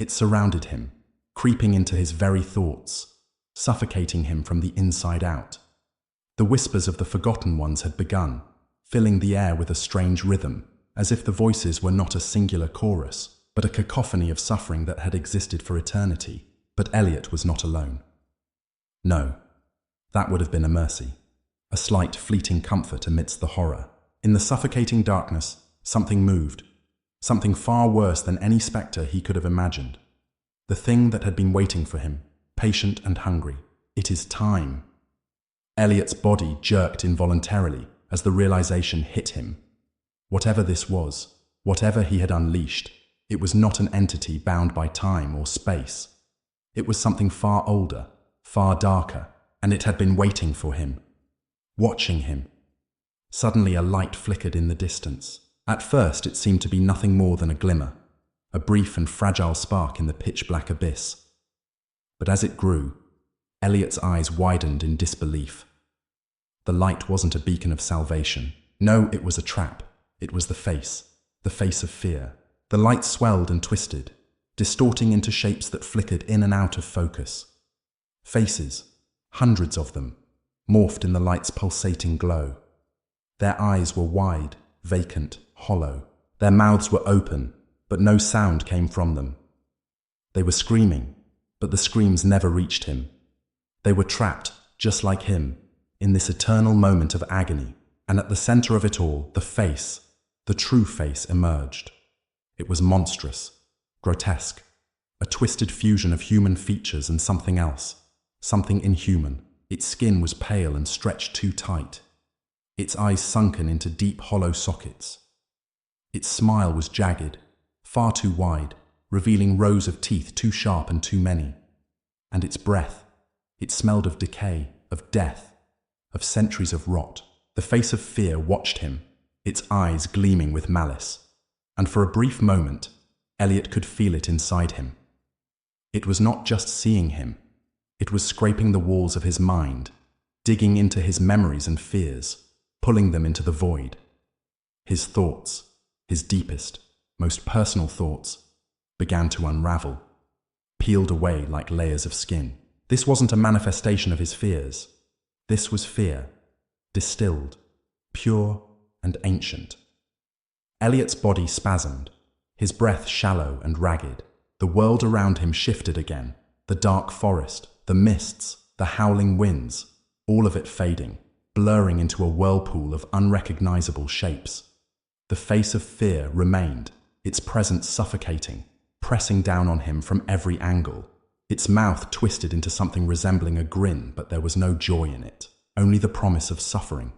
It surrounded him, creeping into his very thoughts, suffocating him from the inside out. The whispers of the forgotten ones had begun, filling the air with a strange rhythm, as if the voices were not a singular chorus, but a cacophony of suffering that had existed for eternity. But Elliot was not alone. No, that would have been a mercy, a slight fleeting comfort amidst the horror. In the suffocating darkness, something moved, something far worse than any spectre he could have imagined. The thing that had been waiting for him, patient and hungry. It is time. Elliot's body jerked involuntarily as the realization hit him. Whatever this was, whatever he had unleashed, it was not an entity bound by time or space. It was something far older, far darker, and it had been waiting for him, watching him. Suddenly a light flickered in the distance. At first it seemed to be nothing more than a glimmer, a brief and fragile spark in the pitch-black abyss. But as it grew, Elliot's eyes widened in disbelief. The light wasn't a beacon of salvation. No, it was a trap. It was the face of fear. The light swelled and twisted, distorting into shapes that flickered in and out of focus. Faces, hundreds of them, morphed in the light's pulsating glow. Their eyes were wide, vacant, hollow. Their mouths were open, but no sound came from them. They were screaming, but the screams never reached him. They were trapped, just like him, in this eternal moment of agony, and at the center of it all, the face, the true face, emerged. It was monstrous, grotesque, a twisted fusion of human features and something else, something inhuman. Its skin was pale and stretched too tight, its eyes sunken into deep hollow sockets. Its smile was jagged, far too wide, revealing rows of teeth too sharp and too many. And its breath, it smelled of decay, of death, of centuries of rot. The face of fear watched him, its eyes gleaming with malice. And for a brief moment, Elliot could feel it inside him. It was not just seeing him. It was scraping the walls of his mind, digging into his memories and fears, pulling them into the void. His thoughts, his deepest, most personal thoughts, began to unravel, peeled away like layers of skin. This wasn't a manifestation of his fears. This was fear, distilled, pure and ancient. Elliot's body spasmed, his breath shallow and ragged. The world around him shifted again, the dark forest, the mists, the howling winds, all of it fading, blurring into a whirlpool of unrecognizable shapes. The face of fear remained, its presence suffocating, pressing down on him from every angle. Its mouth twisted into something resembling a grin, but there was no joy in it, only the promise of suffering.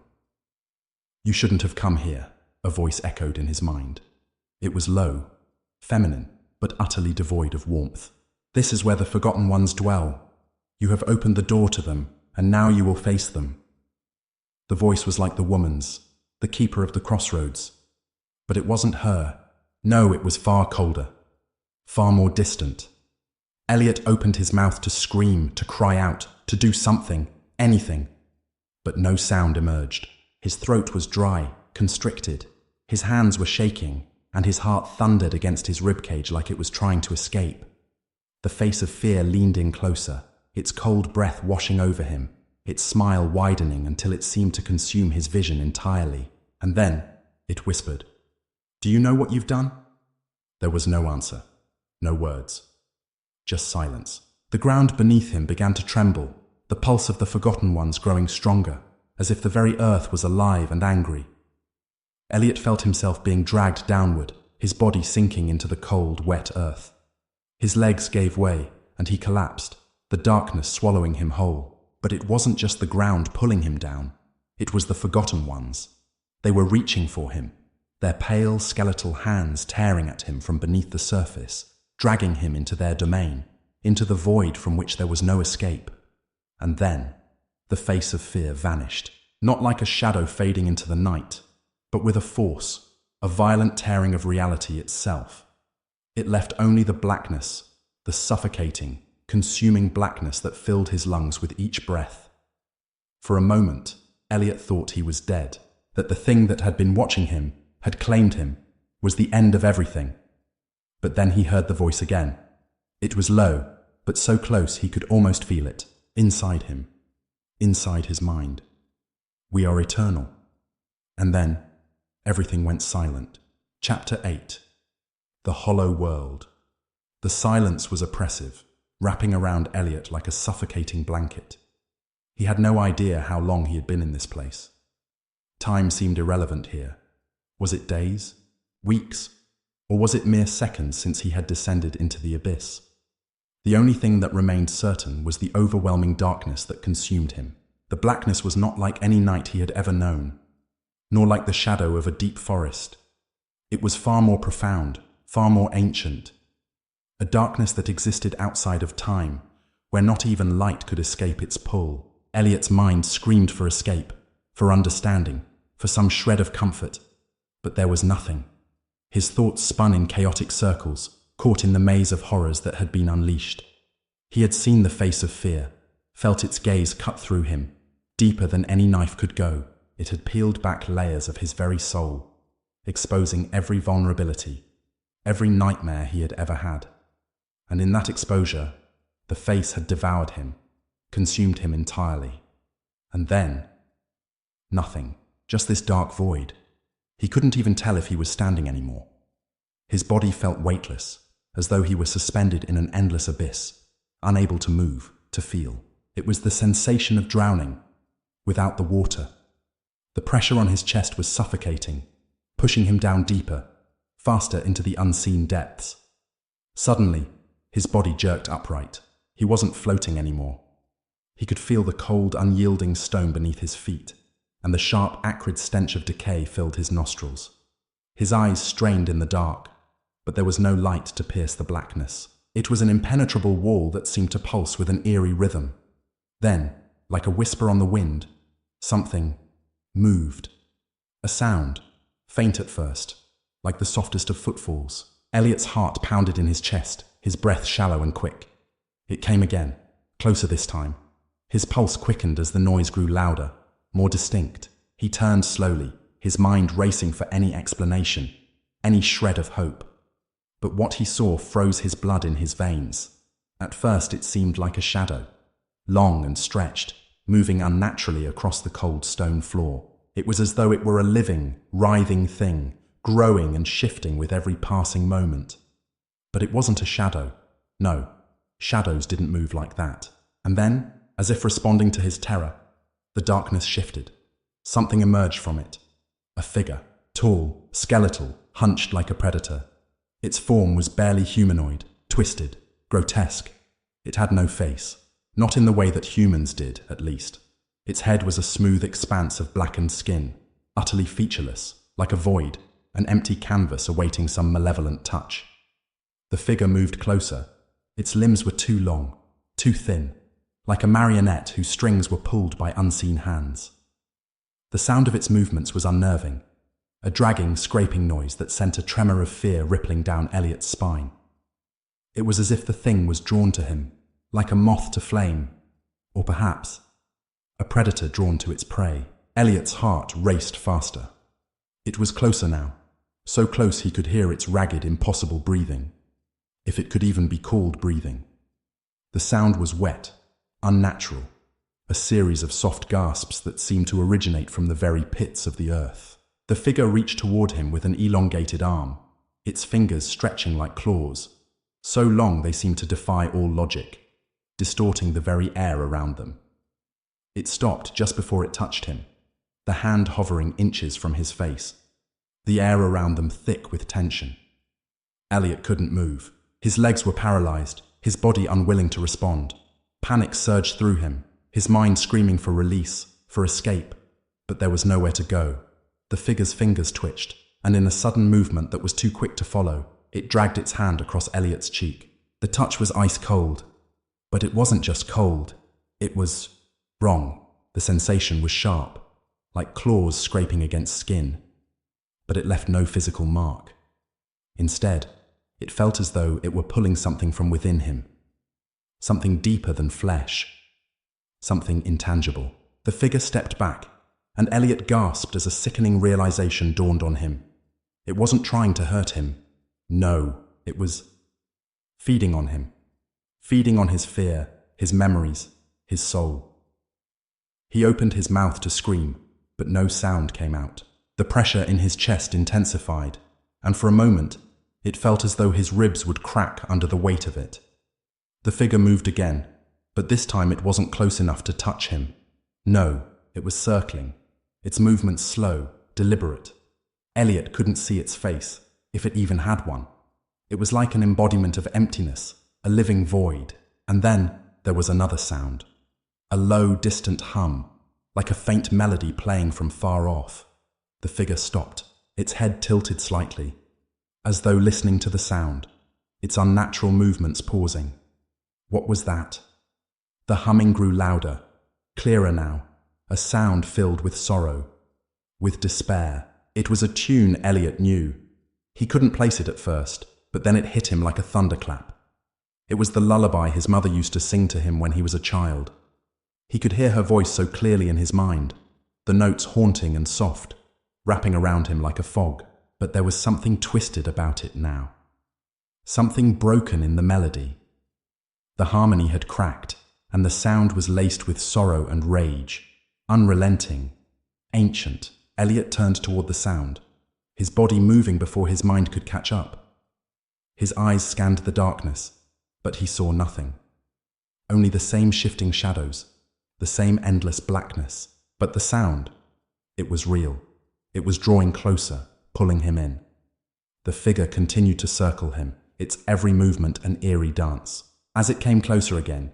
"You shouldn't have come here," a voice echoed in his mind. It was low, feminine, but utterly devoid of warmth. "This is where the forgotten ones dwell. You have opened the door to them, and now you will face them." The voice was like the woman's, the keeper of the crossroads. But it wasn't her. No, it was far colder, far more distant. Elliot opened his mouth to scream, to cry out, to do something, anything. But no sound emerged. His throat was dry, constricted. His hands were shaking, and his heart thundered against his ribcage like it was trying to escape. The face of fear leaned in closer, its cold breath washing over him, its smile widening until it seemed to consume his vision entirely. And then it whispered, "Do you know what you've done?" There was no answer, no words, just silence. The ground beneath him began to tremble, the pulse of the forgotten ones growing stronger, as if the very earth was alive and angry. Elliot felt himself being dragged downward, his body sinking into the cold, wet earth. His legs gave way, and he collapsed, the darkness swallowing him whole. But it wasn't just the ground pulling him down. It was the Forgotten Ones. They were reaching for him, their pale, skeletal hands tearing at him from beneath the surface, dragging him into their domain, into the void from which there was no escape. And then, the face of fear vanished, not like a shadow fading into the night, but with a force, a violent tearing of reality itself. It left only the blackness, the suffocating, consuming blackness that filled his lungs with each breath. For a moment, Elliot thought he was dead, that the thing that had been watching him, had claimed him, was the end of everything. But then he heard the voice again. It was low, but so close he could almost feel it, inside him, inside his mind. We are eternal. And then, everything went silent. Chapter 8. The Hollow World. The silence was oppressive, wrapping around Elliot like a suffocating blanket. He had no idea how long he had been in this place. Time seemed irrelevant here. Was it days? Weeks? Or was it mere seconds since he had descended into the abyss? The only thing that remained certain was the overwhelming darkness that consumed him. The blackness was not like any night he had ever known, nor like the shadow of a deep forest. It was far more profound, far more ancient. A darkness that existed outside of time, where not even light could escape its pull. Elliot's mind screamed for escape, for understanding, for some shred of comfort. But there was nothing. His thoughts spun in chaotic circles, caught in the maze of horrors that had been unleashed. He had seen the face of fear, felt its gaze cut through him. Deeper than any knife could go, it had peeled back layers of his very soul, exposing every vulnerability, every nightmare he had ever had. And in that exposure, the face had devoured him, consumed him entirely. And then, nothing, just this dark void. He couldn't even tell if he was standing anymore. His body felt weightless, as though he were suspended in an endless abyss, unable to move, to feel. It was the sensation of drowning, without the water. The pressure on his chest was suffocating, pushing him down deeper, faster into the unseen depths. Suddenly, his body jerked upright. He wasn't floating anymore. He could feel the cold, unyielding stone beneath his feet, and the sharp, acrid stench of decay filled his nostrils. His eyes strained in the dark, but there was no light to pierce the blackness. It was an impenetrable wall that seemed to pulse with an eerie rhythm. Then, like a whisper on the wind, something moved. A sound, faint at first, like the softest of footfalls. Elliot's heart pounded in his chest, his breath shallow and quick. It came again, closer this time. His pulse quickened as the noise grew louder, more distinct. He turned slowly, his mind racing for any explanation, any shred of hope. But what he saw froze his blood in his veins. At first it seemed like a shadow, long and stretched, moving unnaturally across the cold stone floor. It was as though it were a living, writhing thing, growing and shifting with every passing moment. But it wasn't a shadow. No, shadows didn't move like that. And then, as if responding to his terror, the darkness shifted. Something emerged from it. A figure, tall, skeletal, hunched like a predator. Its form was barely humanoid, twisted, grotesque. It had no face, not in the way that humans did, at least. Its head was a smooth expanse of blackened skin, utterly featureless, like a void, an empty canvas awaiting some malevolent touch. The figure moved closer. Its limbs were too long, too thin, like a marionette whose strings were pulled by unseen hands. The sound of its movements was unnerving, a dragging, scraping noise that sent a tremor of fear rippling down Elliot's spine. It was as if the thing was drawn to him, like a moth to flame, or perhaps a predator drawn to its prey. Elliot's heart raced faster. It was closer now, so close he could hear its ragged, impossible breathing, if it could even be called breathing. The sound was wet, unnatural, a series of soft gasps that seemed to originate from the very pits of the earth. The figure reached toward him with an elongated arm, its fingers stretching like claws, so long they seemed to defy all logic, distorting the very air around them. It stopped just before it touched him, the hand hovering inches from his face. the air around them thick with tension. Elliot couldn't move. His legs were paralyzed, his body unwilling to respond. Panic surged through him, his mind screaming for release, for escape. But there was nowhere to go. The figure's fingers twitched, and in a sudden movement that was too quick to follow, it dragged its hand across Elliot's cheek. The touch was ice cold. But it wasn't just cold. It was wrong. The sensation was sharp, like claws scraping against skin. But it left no physical mark. Instead, it felt as though it were pulling something from within him. Something deeper than flesh. Something intangible. The figure stepped back, and Elliot gasped as a sickening realization dawned on him. It wasn't trying to hurt him. No, it was feeding on him. Feeding on his fear, his memories, his soul. He opened his mouth to scream, but no sound came out. The pressure in his chest intensified, and for a moment, it felt as though his ribs would crack under the weight of it. The figure moved again, but this time it wasn't close enough to touch him. No, it was circling, its movements slow, deliberate. Elliot couldn't see its face, if it even had one. It was like an embodiment of emptiness, a living void. And then there was another sound. A low, distant hum, like a faint melody playing from far off. The figure stopped, its head tilted slightly, as though listening to the sound, its unnatural movements pausing. What was that? The humming grew louder, clearer now, a sound filled with sorrow, with despair. It was a tune Elliot knew. He couldn't place it at first, but then it hit him like a thunderclap. It was the lullaby his mother used to sing to him when he was a child. He could hear her voice so clearly in his mind, the notes haunting and soft, wrapping around him like a fog. But there was something twisted about it now. Something broken in the melody. The harmony had cracked, and the sound was laced with sorrow and rage, unrelenting, ancient. Elliot turned toward the sound, his body moving before his mind could catch up. His eyes scanned the darkness, but he saw nothing. Only the same shifting shadows, the same endless blackness. But the sound, it was real. It was drawing closer, pulling him in. The figure continued to circle him, its every movement an eerie dance. As it came closer again,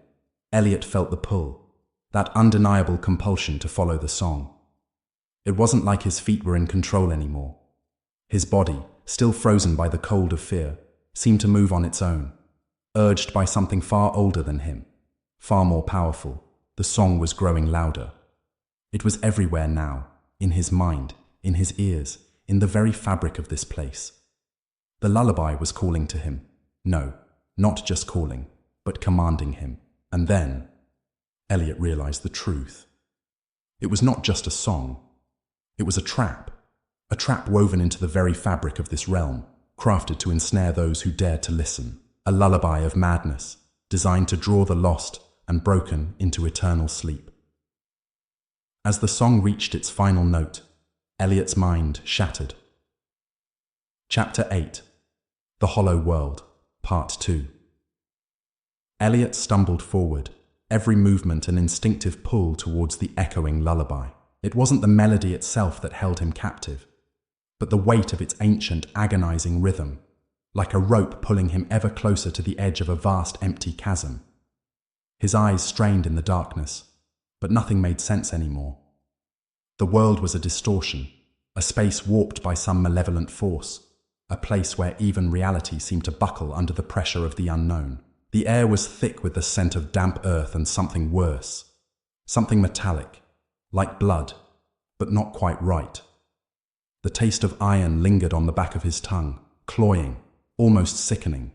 Elliot felt the pull, that undeniable compulsion to follow the song. It wasn't like his feet were in control anymore. His body, still frozen by the cold of fear, seemed to move on its own, urged by something far older than him, far more powerful. The song was growing louder. It was everywhere now, in his mind, in his ears, in the very fabric of this place. The lullaby was calling to him. No, not just calling, but commanding him. And then, Elliot realized the truth. It was not just a song. It was a trap woven into the very fabric of this realm, crafted to ensnare those who dared to listen. A lullaby of madness, designed to draw the lost and broken into eternal sleep. As the song reached its final note, Elliot's mind shattered. Chapter 8. The Hollow World, Part 2. Elliot stumbled forward, every movement an instinctive pull towards the echoing lullaby. It wasn't the melody itself that held him captive, but the weight of its ancient, agonizing rhythm, like a rope pulling him ever closer to the edge of a vast empty chasm. His eyes strained in the darkness, but nothing made sense anymore. The world was a distortion, a space warped by some malevolent force, a place where even reality seemed to buckle under the pressure of the unknown. The air was thick with the scent of damp earth and something worse, something metallic, like blood, but not quite right. The taste of iron lingered on the back of his tongue, cloying, almost sickening.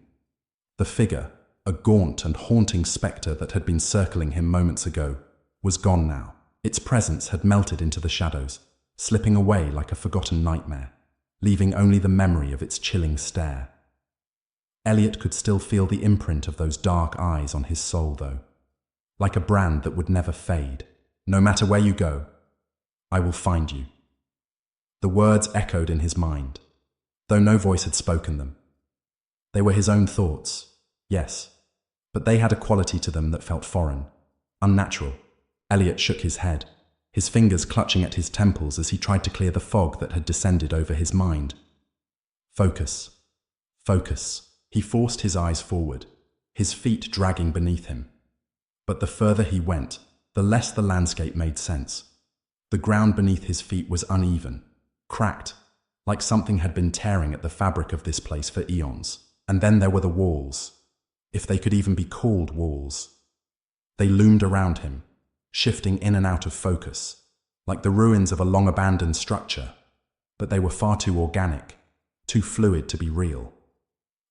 The figure, a gaunt and haunting spectre that had been circling him moments ago, was gone now. Its presence had melted into the shadows, slipping away like a forgotten nightmare, leaving only the memory of its chilling stare. Elliot could still feel the imprint of those dark eyes on his soul, though, like a brand that would never fade. No matter where you go, I will find you. The words echoed in his mind, though no voice had spoken them. They were his own thoughts, yes, but they had a quality to them that felt foreign, unnatural. Elliot shook his head, his fingers clutching at his temples as he tried to clear the fog that had descended over his mind. Focus. Focus. He forced his eyes forward, his feet dragging beneath him. But the further he went, the less the landscape made sense. The ground beneath his feet was uneven, cracked, like something had been tearing at the fabric of this place for eons. And then there were the walls, if they could even be called walls. They loomed around him, shifting in and out of focus, like the ruins of a long-abandoned structure, but they were far too organic, too fluid to be real.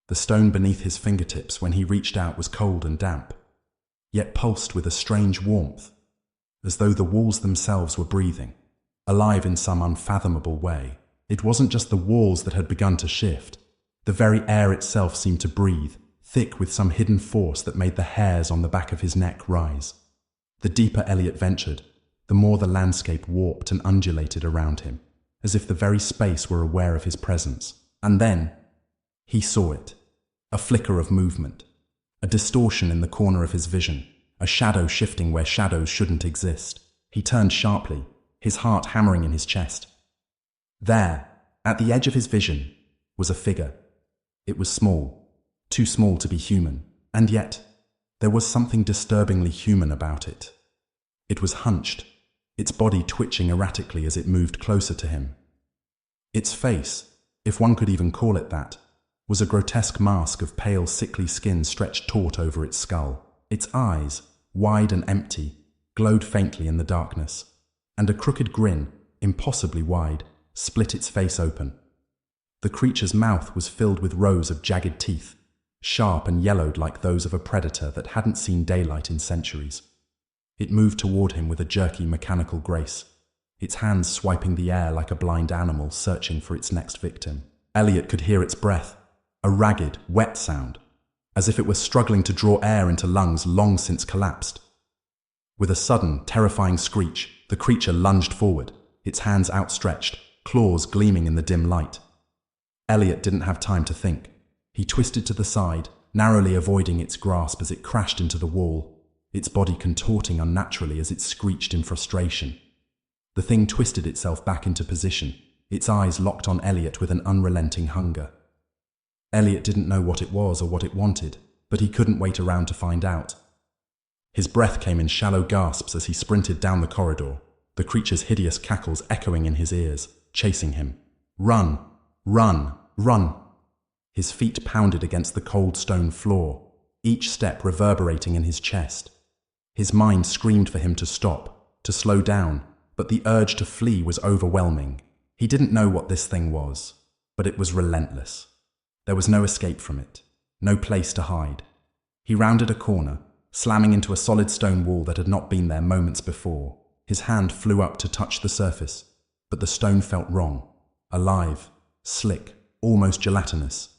The stone beneath his fingertips when he reached out was cold and damp, yet pulsed with a strange warmth, as though the walls themselves were breathing, alive in some unfathomable way. It wasn't just the walls that had begun to shift. The very air itself seemed to breathe, thick with some hidden force that made the hairs on the back of his neck rise. The deeper Elliot ventured, the more the landscape warped and undulated around him, as if the very space were aware of his presence. And then, he saw it. A flicker of movement, a distortion in the corner of his vision, a shadow shifting where shadows shouldn't exist. He turned sharply, his heart hammering in his chest. There, at the edge of his vision, was a figure. It was small, too small to be human, and yet there was something disturbingly human about it. It was hunched, its body twitching erratically as it moved closer to him. Its face, if one could even call it that, was a grotesque mask of pale, sickly skin stretched taut over its skull. Its eyes, wide and empty, glowed faintly in the darkness, and a crooked grin, impossibly wide, split its face open. The creature's mouth was filled with rows of jagged teeth, sharp and yellowed like those of a predator that hadn't seen daylight in centuries. It moved toward him with a jerky, mechanical grace, its hands swiping the air like a blind animal searching for its next victim. Elliot could hear its breath, a ragged, wet sound, as if it were struggling to draw air into lungs long since collapsed. With a sudden, terrifying screech, the creature lunged forward, its hands outstretched, claws gleaming in the dim light. Elliot didn't have time to think. He twisted to the side, narrowly avoiding its grasp as it crashed into the wall, its body contorting unnaturally as it screeched in frustration. The thing twisted itself back into position, its eyes locked on Elliot with an unrelenting hunger. Elliot didn't know what it was or what it wanted, but he couldn't wait around to find out. His breath came in shallow gasps as he sprinted down the corridor, the creature's hideous cackles echoing in his ears, chasing him. Run! Run! Run! His feet pounded against the cold stone floor, each step reverberating in his chest. His mind screamed for him to stop, to slow down, but the urge to flee was overwhelming. He didn't know what this thing was, but it was relentless. There was no escape from it, no place to hide. He rounded a corner, slamming into a solid stone wall that had not been there moments before. His hand flew up to touch the surface, but the stone felt wrong, alive, slick, almost gelatinous.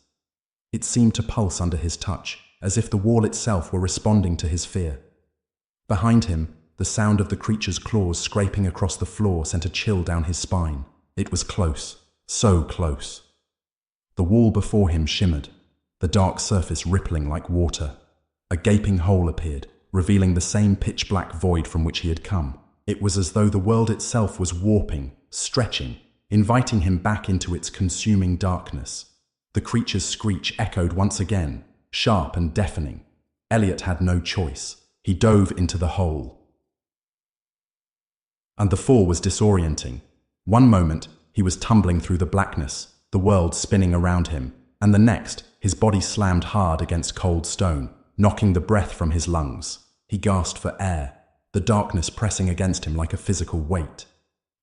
It seemed to pulse under his touch, as if the wall itself were responding to his fear. Behind him, the sound of the creature's claws scraping across the floor sent a chill down his spine. It was close, so close. The wall before him shimmered, the dark surface rippling like water. A gaping hole appeared, revealing the same pitch-black void from which he had come. It was as though the world itself was warping, stretching, inviting him back into its consuming darkness. The creature's screech echoed once again, sharp and deafening. Elliot had no choice. He dove into the hole. And the fall was disorienting. One moment, he was tumbling through the blackness, the world spinning around him, and the next, his body slammed hard against cold stone, knocking the breath from his lungs. He gasped for air, the darkness pressing against him like a physical weight.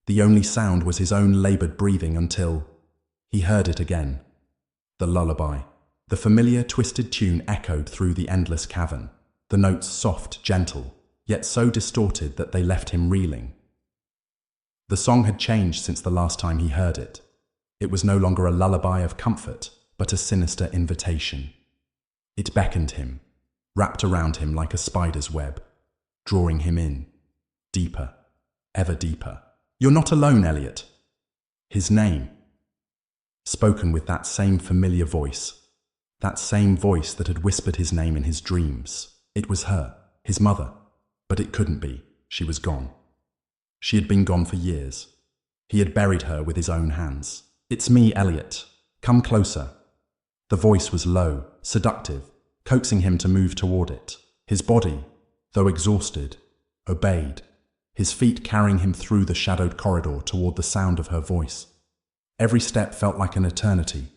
The only sound was his own labored breathing until he heard it again. The lullaby. The familiar twisted tune echoed through the endless cavern, the notes soft, gentle, yet so distorted that they left him reeling. The song had changed since the last time he heard it. It was no longer a lullaby of comfort, but a sinister invitation. It beckoned him, wrapped around him like a spider's web, drawing him in, deeper, ever deeper. "You're not alone, Elliot." His name, spoken with that same familiar voice, that same voice that had whispered his name in his dreams. It was her, his mother, but it couldn't be. She was gone. She had been gone for years. He had buried her with his own hands. "It's me, Elliot. Come closer." The voice was low, seductive, coaxing him to move toward it. His body, though exhausted, obeyed, his feet carrying him through the shadowed corridor toward the sound of her voice. Every step felt like an eternity,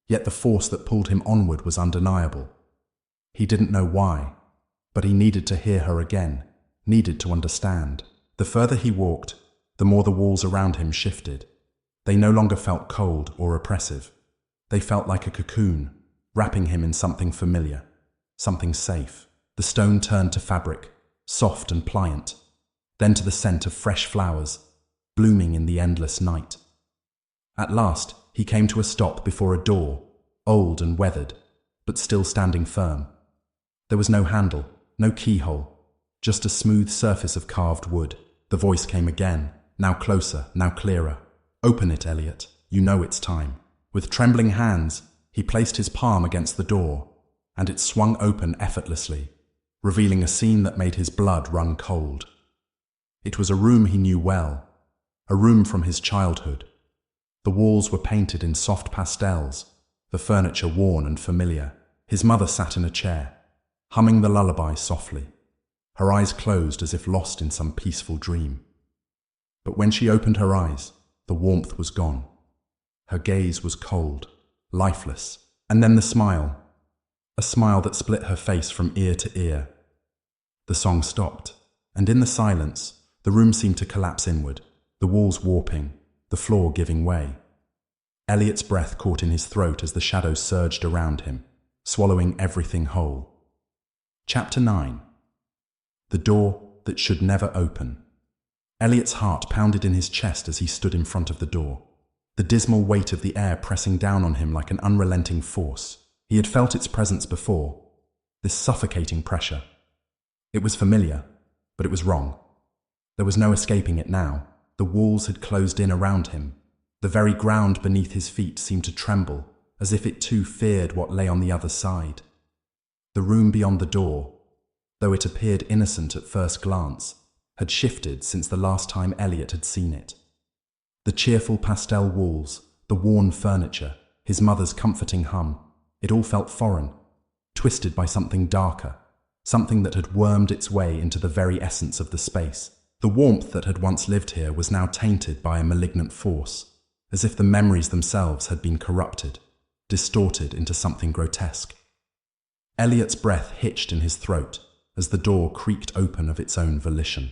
yet the force that pulled him onward was undeniable. He didn't know why, but he needed to hear her again, needed to understand. The further he walked, the more the walls around him shifted. They no longer felt cold or oppressive. They felt like a cocoon, wrapping him in something familiar, something safe. The stone turned to fabric, soft and pliant, then to the scent of fresh flowers, blooming in the endless night. At last, he came to a stop before a door, old and weathered, but still standing firm. There was no handle, no keyhole, just a smooth surface of carved wood. The voice came again, now closer, now clearer. "Open it, Elliot. You know it's time." With trembling hands, he placed his palm against the door, and it swung open effortlessly, revealing a scene that made his blood run cold. It was a room he knew well, a room from his childhood. The walls were painted in soft pastels, the furniture worn and familiar. His mother sat in a chair, humming the lullaby softly, her eyes closed as if lost in some peaceful dream. But when she opened her eyes, the warmth was gone. Her gaze was cold, lifeless, and then the smile, a smile that split her face from ear to ear. The song stopped, and in the silence, the room seemed to collapse inward, the walls warping, the floor giving way. Elliot's breath caught in his throat as the shadows surged around him, swallowing everything whole. Chapter 9. The door that should never open. Elliot's heart pounded in his chest as he stood in front of the door, the dismal weight of the air pressing down on him like an unrelenting force. He had felt its presence before, this suffocating pressure. It was familiar, but it was wrong. There was no escaping it now. The walls had closed in around him. The very ground beneath his feet seemed to tremble, as if it too feared what lay on the other side. The room beyond the door, though it appeared innocent at first glance, had shifted since the last time Elliot had seen it. The cheerful pastel walls, the worn furniture, his mother's comforting hum, it all felt foreign, twisted by something darker, something that had wormed its way into the very essence of the space. The warmth that had once lived here was now tainted by a malignant force, as if the memories themselves had been corrupted, distorted into something grotesque. Elliot's breath hitched in his throat as the door creaked open of its own volition.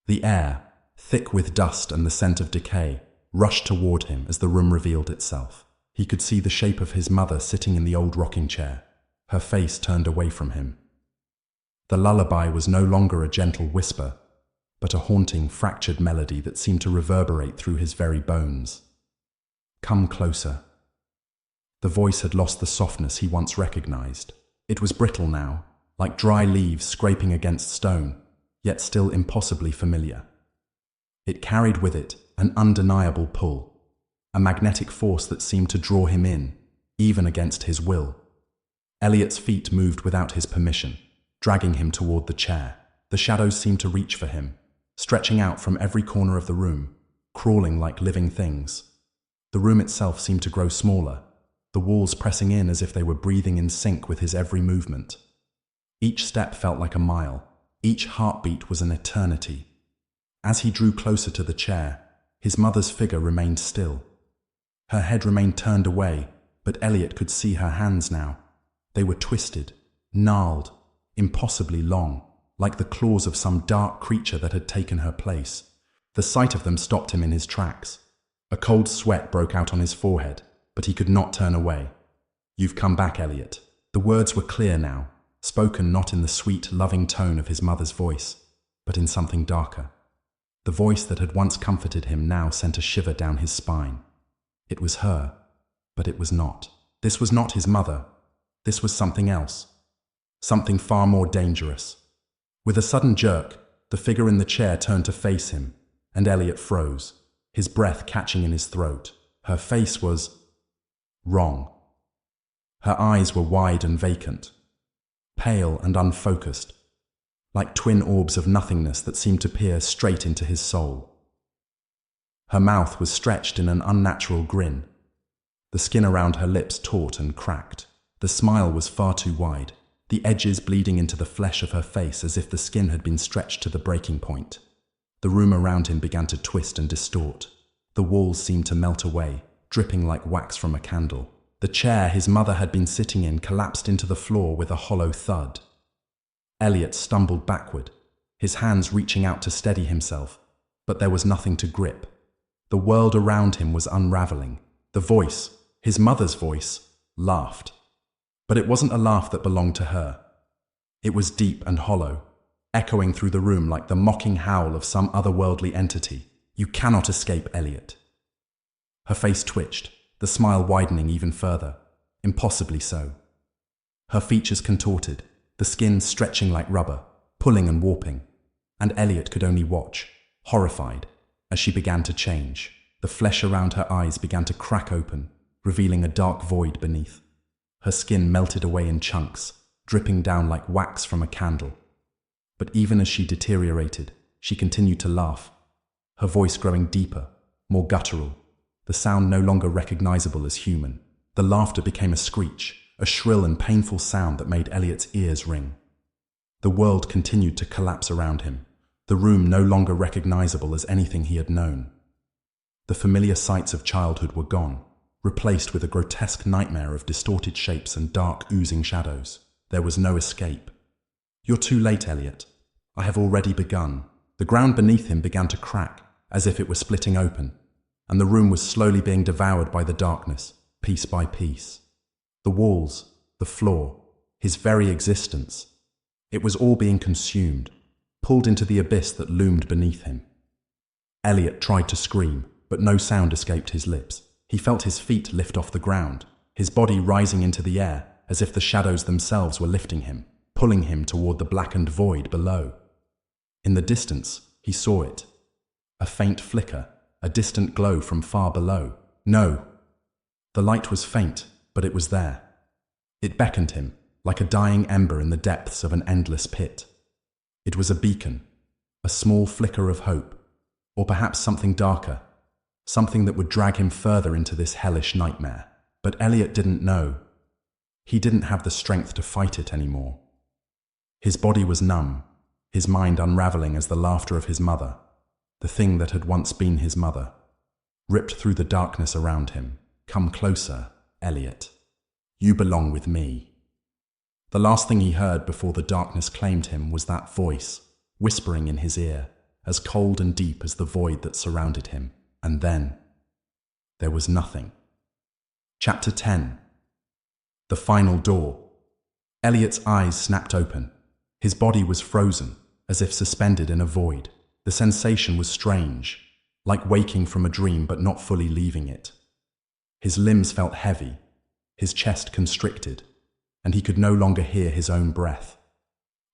The air, thick with dust and the scent of decay, rushed toward him as the room revealed itself. He could see the shape of his mother sitting in the old rocking chair, her face turned away from him. The lullaby was no longer a gentle whisper, but a haunting, fractured melody that seemed to reverberate through his very bones. "Come closer." The voice had lost the softness he once recognized. It was brittle now, like dry leaves scraping against stone, yet still impossibly familiar. It carried with it an undeniable pull, a magnetic force that seemed to draw him in, even against his will. Elliot's feet moved without his permission, dragging him toward the chair. The shadows seemed to reach for him, stretching out from every corner of the room, crawling like living things. The room itself seemed to grow smaller, the walls pressing in as if they were breathing in sync with his every movement. Each step felt like a mile, each heartbeat was an eternity. As he drew closer to the chair, his mother's figure remained still. Her head remained turned away, but Elliot could see her hands now. They were twisted, gnarled, impossibly long, like the claws of some dark creature that had taken her place. The sight of them stopped him in his tracks. A cold sweat broke out on his forehead, but he could not turn away. "You've come back, Elliot." The words were clear now, spoken not in the sweet, loving tone of his mother's voice, but in something darker. The voice that had once comforted him now sent a shiver down his spine. It was her, but it was not. This was not his mother. This was something else. Something far more dangerous. With a sudden jerk, the figure in the chair turned to face him, and Elliot froze, his breath catching in his throat. Her face was wrong. Her eyes were wide and vacant, pale and unfocused. like twin orbs of nothingness that seemed to peer straight into his soul. Her mouth was stretched in an unnatural grin. The skin around her lips taut and cracked. The smile was far too wide, the edges bleeding into the flesh of her face as if the skin had been stretched to the breaking point. The room around him began to twist and distort. The walls seemed to melt away, dripping like wax from a candle. The chair his mother had been sitting in collapsed into the floor with a hollow thud. Elliot stumbled backward, his hands reaching out to steady himself, but there was nothing to grip. The world around him was unraveling. The voice, his mother's voice, laughed. But it wasn't a laugh that belonged to her. It was deep and hollow, echoing through the room like the mocking howl of some otherworldly entity. "You cannot escape, Elliot." Her face twitched, the smile widening even further, impossibly so. Her features contorted, the skin stretching like rubber, pulling and warping, and Elliot could only watch, horrified, as she began to change. The flesh around her eyes began to crack open, revealing a dark void beneath. Her skin melted away in chunks, dripping down like wax from a candle. But even as she deteriorated, she continued to laugh, her voice growing deeper, more guttural, the sound no longer recognizable as human. The laughter became a screech, a shrill and painful sound that made Elliot's ears ring. The world continued to collapse around him, the room no longer recognizable as anything he had known. The familiar sights of childhood were gone, replaced with a grotesque nightmare of distorted shapes and dark, oozing shadows. There was no escape. "You're too late, Elliot. I have already begun." The ground beneath him began to crack, as if it were splitting open, and the room was slowly being devoured by the darkness, piece by piece. The walls, the floor, his very existence. It was all being consumed, pulled into the abyss that loomed beneath him. Elliot tried to scream, but no sound escaped his lips. He felt his feet lift off the ground, his body rising into the air as if the shadows themselves were lifting him, pulling him toward the blackened void below. In the distance, he saw it. A faint flicker, a distant glow from far below. No! The light was faint, but it was there. It beckoned him, like a dying ember in the depths of an endless pit. It was a beacon, a small flicker of hope, or perhaps something darker, something that would drag him further into this hellish nightmare. But Elliot didn't know. He didn't have the strength to fight it anymore. His body was numb, his mind unraveling as the laughter of his mother, the thing that had once been his mother, ripped through the darkness around him. "Come closer, Elliot. You belong with me." The last thing he heard before the darkness claimed him was that voice, whispering in his ear, as cold and deep as the void that surrounded him. And then, there was nothing. Chapter 10. The Final Door. Elliot's eyes snapped open. His body was frozen, as if suspended in a void. The sensation was strange, like waking from a dream but not fully leaving it. His limbs felt heavy, his chest constricted, and he could no longer hear his own breath.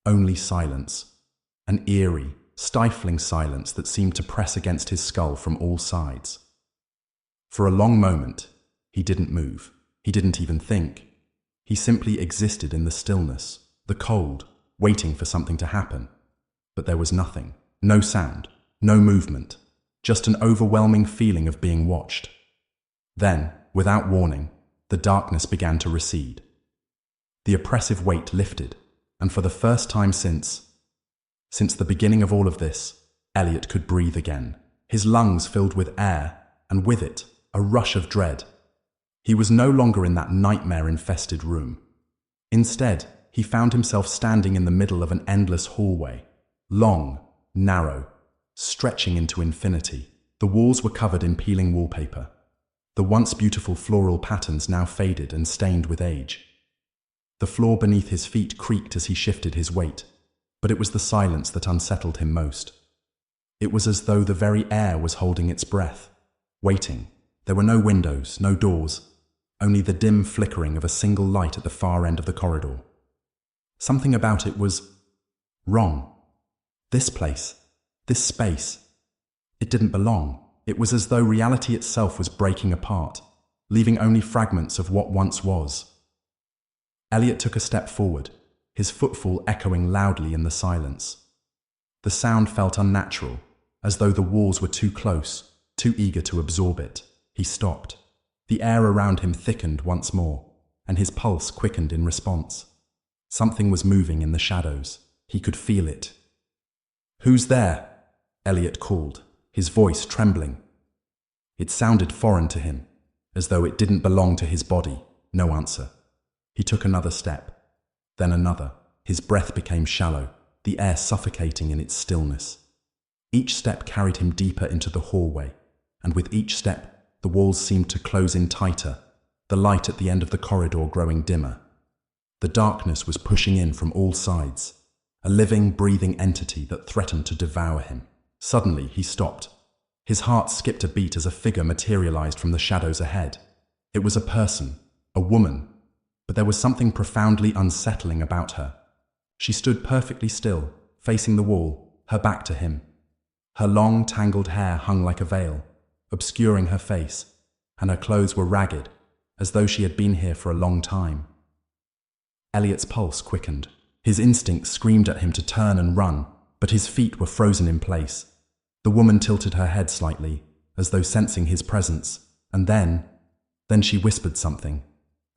Only silence, an eerie, stifling silence that seemed to press against his skull from all sides. For a long moment, he didn't move. He didn't even think. He simply existed in the stillness, the cold, waiting for something to happen. But there was nothing. No sound, no movement, just an overwhelming feeling of being watched. Then, without warning, the darkness began to recede. The oppressive weight lifted, and for the first time since the beginning of all of this, Elliot could breathe again. His lungs filled with air, and with it, a rush of dread. He was no longer in that nightmare-infested room. Instead, he found himself standing in the middle of an endless hallway, long, narrow, stretching into infinity. The walls were covered in peeling wallpaper, the once beautiful floral patterns now faded and stained with age. The floor beneath his feet creaked as he shifted his weight, but it was the silence that unsettled him most. It was as though the very air was holding its breath, waiting. There were no windows, no doors, only the dim flickering of a single light at the far end of the corridor. Something about it was wrong. This place, this space, it didn't belong. It was as though reality itself was breaking apart, leaving only fragments of what once was. Elliot took a step forward, his footfall echoing loudly in the silence. The sound felt unnatural, as though the walls were too close, too eager to absorb it. He stopped. The air around him thickened once more, and his pulse quickened in response. Something was moving in the shadows. He could feel it. "Who's there?" Elliot called, his voice trembling. It sounded foreign to him, as though it didn't belong to his body. No answer. He took another step, then another. His breath became shallow, the air suffocating in its stillness. Each step carried him deeper into the hallway, and with each step, the walls seemed to close in tighter, the light at the end of the corridor growing dimmer. The darkness was pushing in from all sides, a living, breathing entity that threatened to devour him. Suddenly, he stopped. His heart skipped a beat as a figure materialized from the shadows ahead. It was a person, a woman, but there was something profoundly unsettling about her. She stood perfectly still, facing the wall, her back to him. Her long, tangled hair hung like a veil, obscuring her face, and her clothes were ragged, as though she had been here for a long time. Elliot's pulse quickened. His instinct screamed at him to turn and run, but his feet were frozen in place. The woman tilted her head slightly, as though sensing his presence, and then she whispered something.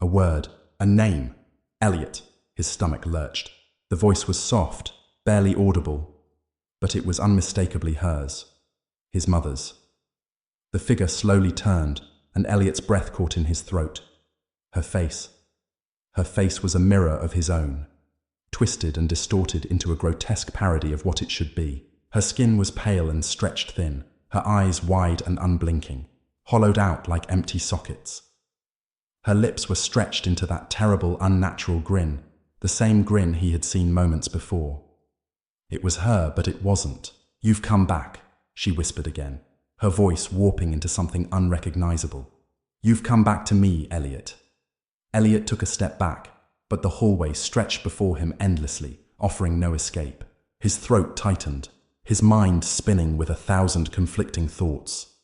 A word, a name. Elliot. His stomach lurched. The voice was soft, barely audible, but it was unmistakably hers, his mother's. The figure slowly turned, and Elliot's breath caught in his throat. Her face was a mirror of his own, twisted and distorted into a grotesque parody of what it should be. Her skin was pale and stretched thin, her eyes wide and unblinking, hollowed out like empty sockets. Her lips were stretched into that terrible, unnatural grin, the same grin he had seen moments before. It was her, but it wasn't. "You've come back," she whispered again, her voice warping into something unrecognizable. "You've come back to me, Elliot." Elliot took a step back, but the hallway stretched before him endlessly, offering no escape. His throat tightened, his mind spinning with 1,000 conflicting thoughts.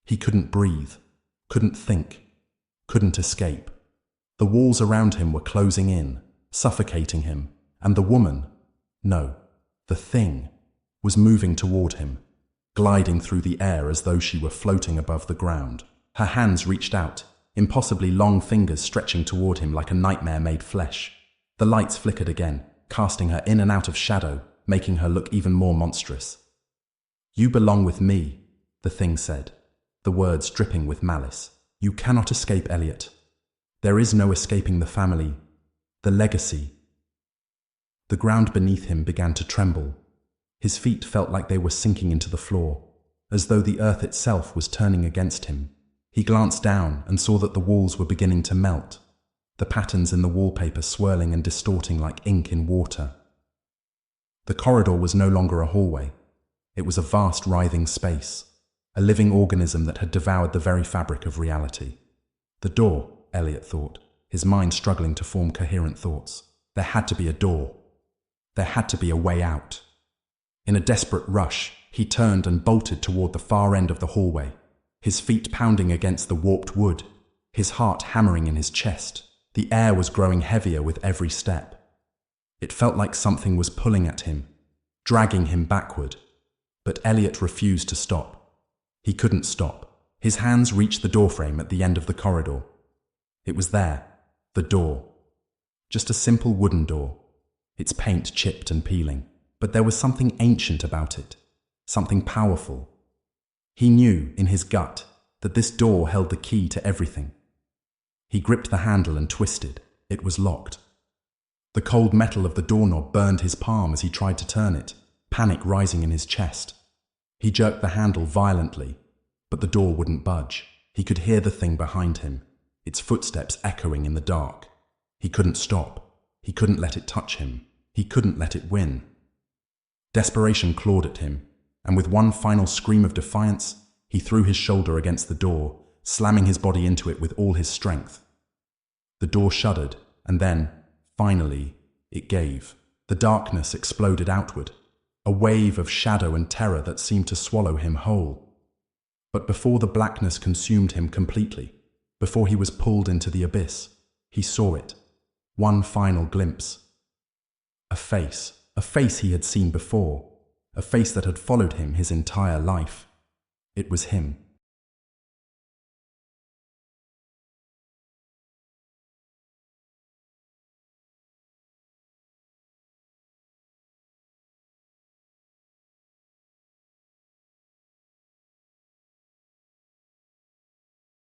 He couldn't breathe, couldn't think, couldn't escape. The walls around him were closing in, suffocating him, and the woman, no, the thing, was moving toward him, gliding through the air as though she were floating above the ground. Her hands reached out, impossibly long fingers stretching toward him like a nightmare made flesh. The lights flickered again, casting her in and out of shadow, making her look even more monstrous. "You belong with me," the thing said, the words dripping with malice. "You cannot escape, Elliot. There is no escaping the family, the legacy." The ground beneath him began to tremble. His feet felt like they were sinking into the floor, as though the earth itself was turning against him. He glanced down and saw that the walls were beginning to melt, the patterns in the wallpaper swirling and distorting like ink in water. The corridor was no longer a hallway. It was a vast writhing space, a living organism that had devoured the very fabric of reality. The door, Elliot thought, his mind struggling to form coherent thoughts. There had to be a door. There had to be a way out. In a desperate rush, he turned and bolted toward the far end of the hallway, his feet pounding against the warped wood, his heart hammering in his chest. The air was growing heavier with every step. It felt like something was pulling at him, dragging him backward. But Elliot refused to stop. He couldn't stop. His hands reached the doorframe at the end of the corridor. It was there, the door. Just a simple wooden door, its paint chipped and peeling. But there was something ancient about it, something powerful. He knew, in his gut, that this door held the key to everything. He gripped the handle and twisted. It was locked. The cold metal of the doorknob burned his palm as he tried to turn it, panic rising in his chest. He jerked the handle violently, but the door wouldn't budge. He could hear the thing behind him, its footsteps echoing in the dark. He couldn't stop. He couldn't let it touch him. He couldn't let it win. Desperation clawed at him, and with one final scream of defiance, he threw his shoulder against the door, slamming his body into it with all his strength. The door shuddered, and then, finally, it gave. The darkness exploded outward, a wave of shadow and terror that seemed to swallow him whole. But before the blackness consumed him completely, before he was pulled into the abyss, he saw it. One final glimpse. A face he had seen before, a face that had followed him his entire life. It was him.